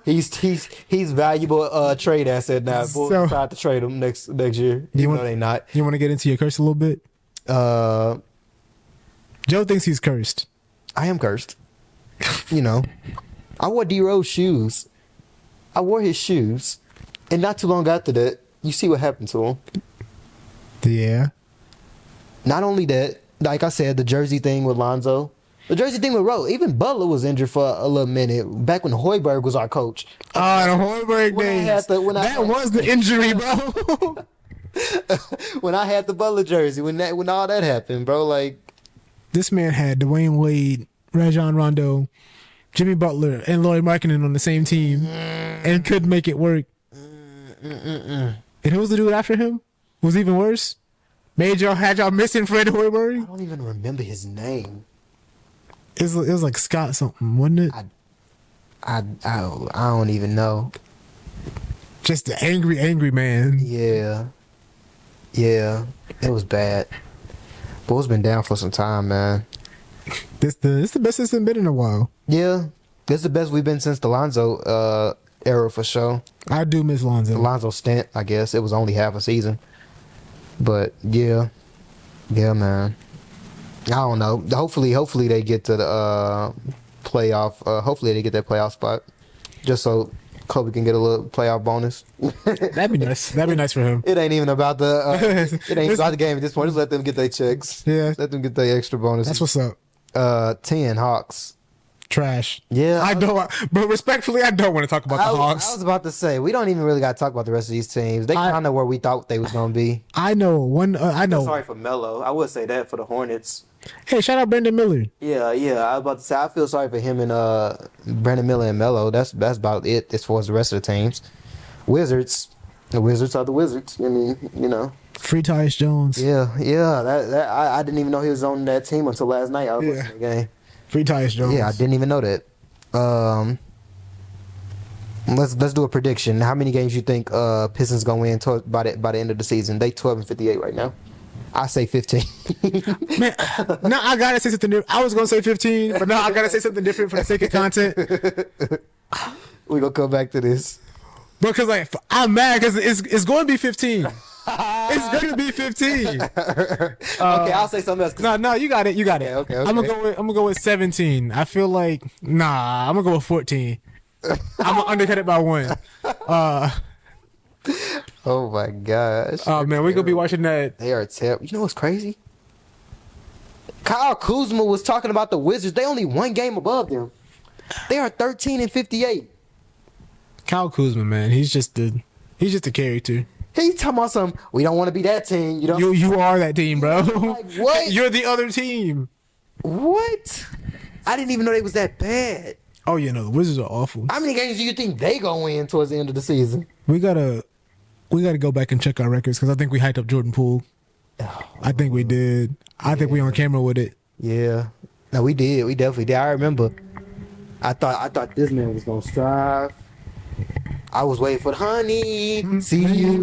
he's valuable trade asset now. Bulls tried to trade him next year. Even though they not. You want to get into your curse a little bit? Joe thinks he's cursed. I am cursed. I wore D-Rose shoes. I wore his shoes, and not too long after that, you see what happened to him. Yeah. Not only that, like I said, the jersey thing with Lonzo. The jersey thing with Rose. Even Butler was injured for a little minute back when Hoiberg was our coach. Oh, the Hoiberg days. That was the injury, bro. When I had the Butler jersey, when all that happened, bro, like this man had Dwayne Wade, Rajon Rondo, Jimmy Butler, and Lauri Markkanen on the same team, and couldn't make it work. And who was the dude after him? Was even worse. Had y'all missing Fred Hoiberg? I don't even remember his name. It was like Scott something, wasn't it? I don't even know. Just the angry man. Yeah, it was bad. Bulls been down for some time, man. This the best it's been in a while. Yeah, this is the best we've been since the Lonzo era for sure. I do miss Lonzo. The Lonzo stint, I guess it was only half a season, but yeah, man. I don't know. Hopefully they get to the playoff. Hopefully they get that playoff spot, just so Kobe can get a little playoff bonus. That'd be nice. That'd be nice for him. It ain't even about the. It ain't about the game at this point. Just let them get their checks. Yeah. Let them get their extra bonus. That's what's up. 10 Hawks. Trash. Yeah. I don't. But respectfully, I don't want to talk about the Hawks. I was about to say we don't even really got to talk about the rest of these teams. They kind of where we thought they was gonna be. I know one. I know. Sorry for Melo. I would say that for the Hornets. Hey, shout out Brandon Miller. Yeah. I was about to say I feel sorry for him and Brandon Miller and Melo. That's about it as far as the rest of the teams. Wizards. The Wizards are the Wizards. I mean, Free Tyus Jones. Yeah. That I didn't even know he was on that team until last night. I was watching the game. Free Tyus Jones. Yeah, I didn't even know that. Let's do a prediction. How many games you think Pistons gonna win by the end of the season? They 12-58 right now. I say 15. Man, now I gotta say something different. I was gonna say 15, but now I gotta say something different for the sake of content. We gonna come back to this because I'm mad because it's going to be 15. It's going to be 15. Okay, I'll say something else. No, you got it. Okay. I'm gonna go with 17. I feel like I'm gonna go with 14. I'm gonna undercut it by 1. Oh my gosh. Oh man, we're gonna be watching that. They are terrible. You know what's crazy? Kyle Kuzma was talking about the Wizards. They only one game above them. They are 13-58. Kyle Kuzma, man, he's just a character. He's talking about something. We don't want to be that team. You are that team, bro. Like, what? You're the other team. What? I didn't even know they was that bad. Oh yeah, no, the Wizards are awful. How many games do you think they gonna win towards the end of the season? We gotta go back and check our records because I think we hyped up Jordan Poole. I think we did. I think we on camera with it. Yeah. No, we did. We definitely did. I remember. I thought this man was gonna strive. I was waiting for the honey. See you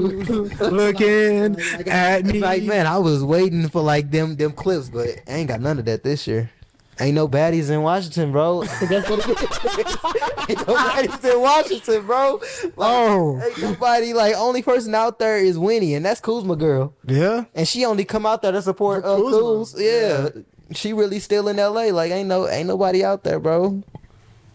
looking at me. Like, man, I was waiting for like them clips, but I ain't got none of that this year. Ain't no baddies in Washington, bro. That's what it is. Ain't no baddies in Washington, bro. Like, ain't nobody, like, only person out there is Winnie, and that's Kuzma girl. Yeah. And she only come out there to support Kuz. Yeah. She really still in LA. Like, ain't nobody out there, bro.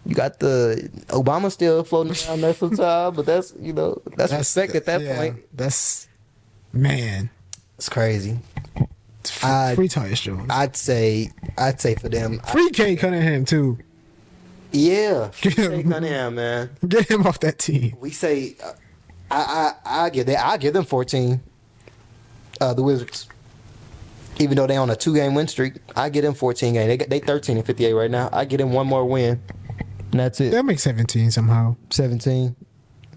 You got the Obama still floating around there sometime, but that's respect at that point. That's, man, it's crazy. Free Tyus Jones. I'd say for them. Free Kate Cunningham too. Yeah, Kate Cunningham, man. Get him off that team. We say, I give them 14. The Wizards, even though they on a 2-game win streak, I give them 14 games. They 13-58 right now. I give them one more win. And that's it. That makes 17 somehow. 17.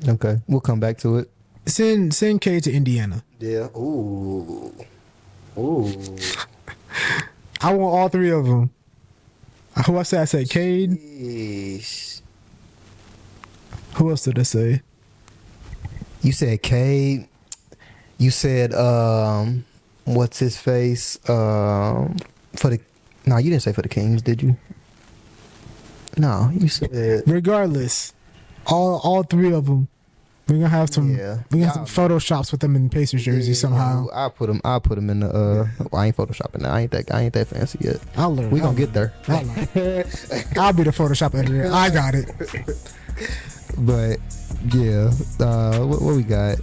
Okay, we'll come back to it. Send K to Indiana. Yeah. Ooh. I want all three of them. Who I said? I said Cade. Jeez. Who else did I say? You said Cade. You said what's his face? No, you didn't say for the Kings, did you? No, you said. Regardless, all three of them. We're gonna have some. Yeah. We got some photoshops with them in Pacers jersey somehow. I'll put them in the. Well, I ain't photoshopping that. I ain't that fancy yet. I'll learn. We gonna get there. I'll be the Photoshop editor. I got it. But yeah, what we got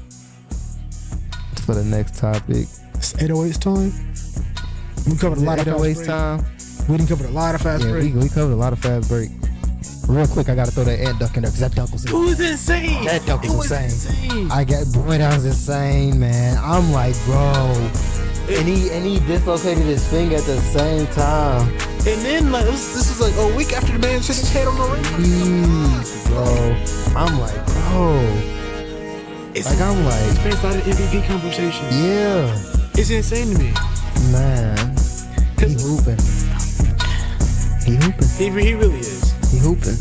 for the next topic? It's 808s time. We covered a lot of 808s time. We didn't cover a lot of fast break. We covered a lot of fast break. Real quick, I gotta throw that ant dunk in there because that dunk was insane. It was insane. That dunk was insane. That was insane, man. I'm like, bro. And he dislocated his finger at the same time. And then like this was like a week after the man shook his head on the ring. Bro. I'm like, bro. This man started MVP conversation. Yeah. It's insane to me. Man. He hooping. He He really is. He hooping.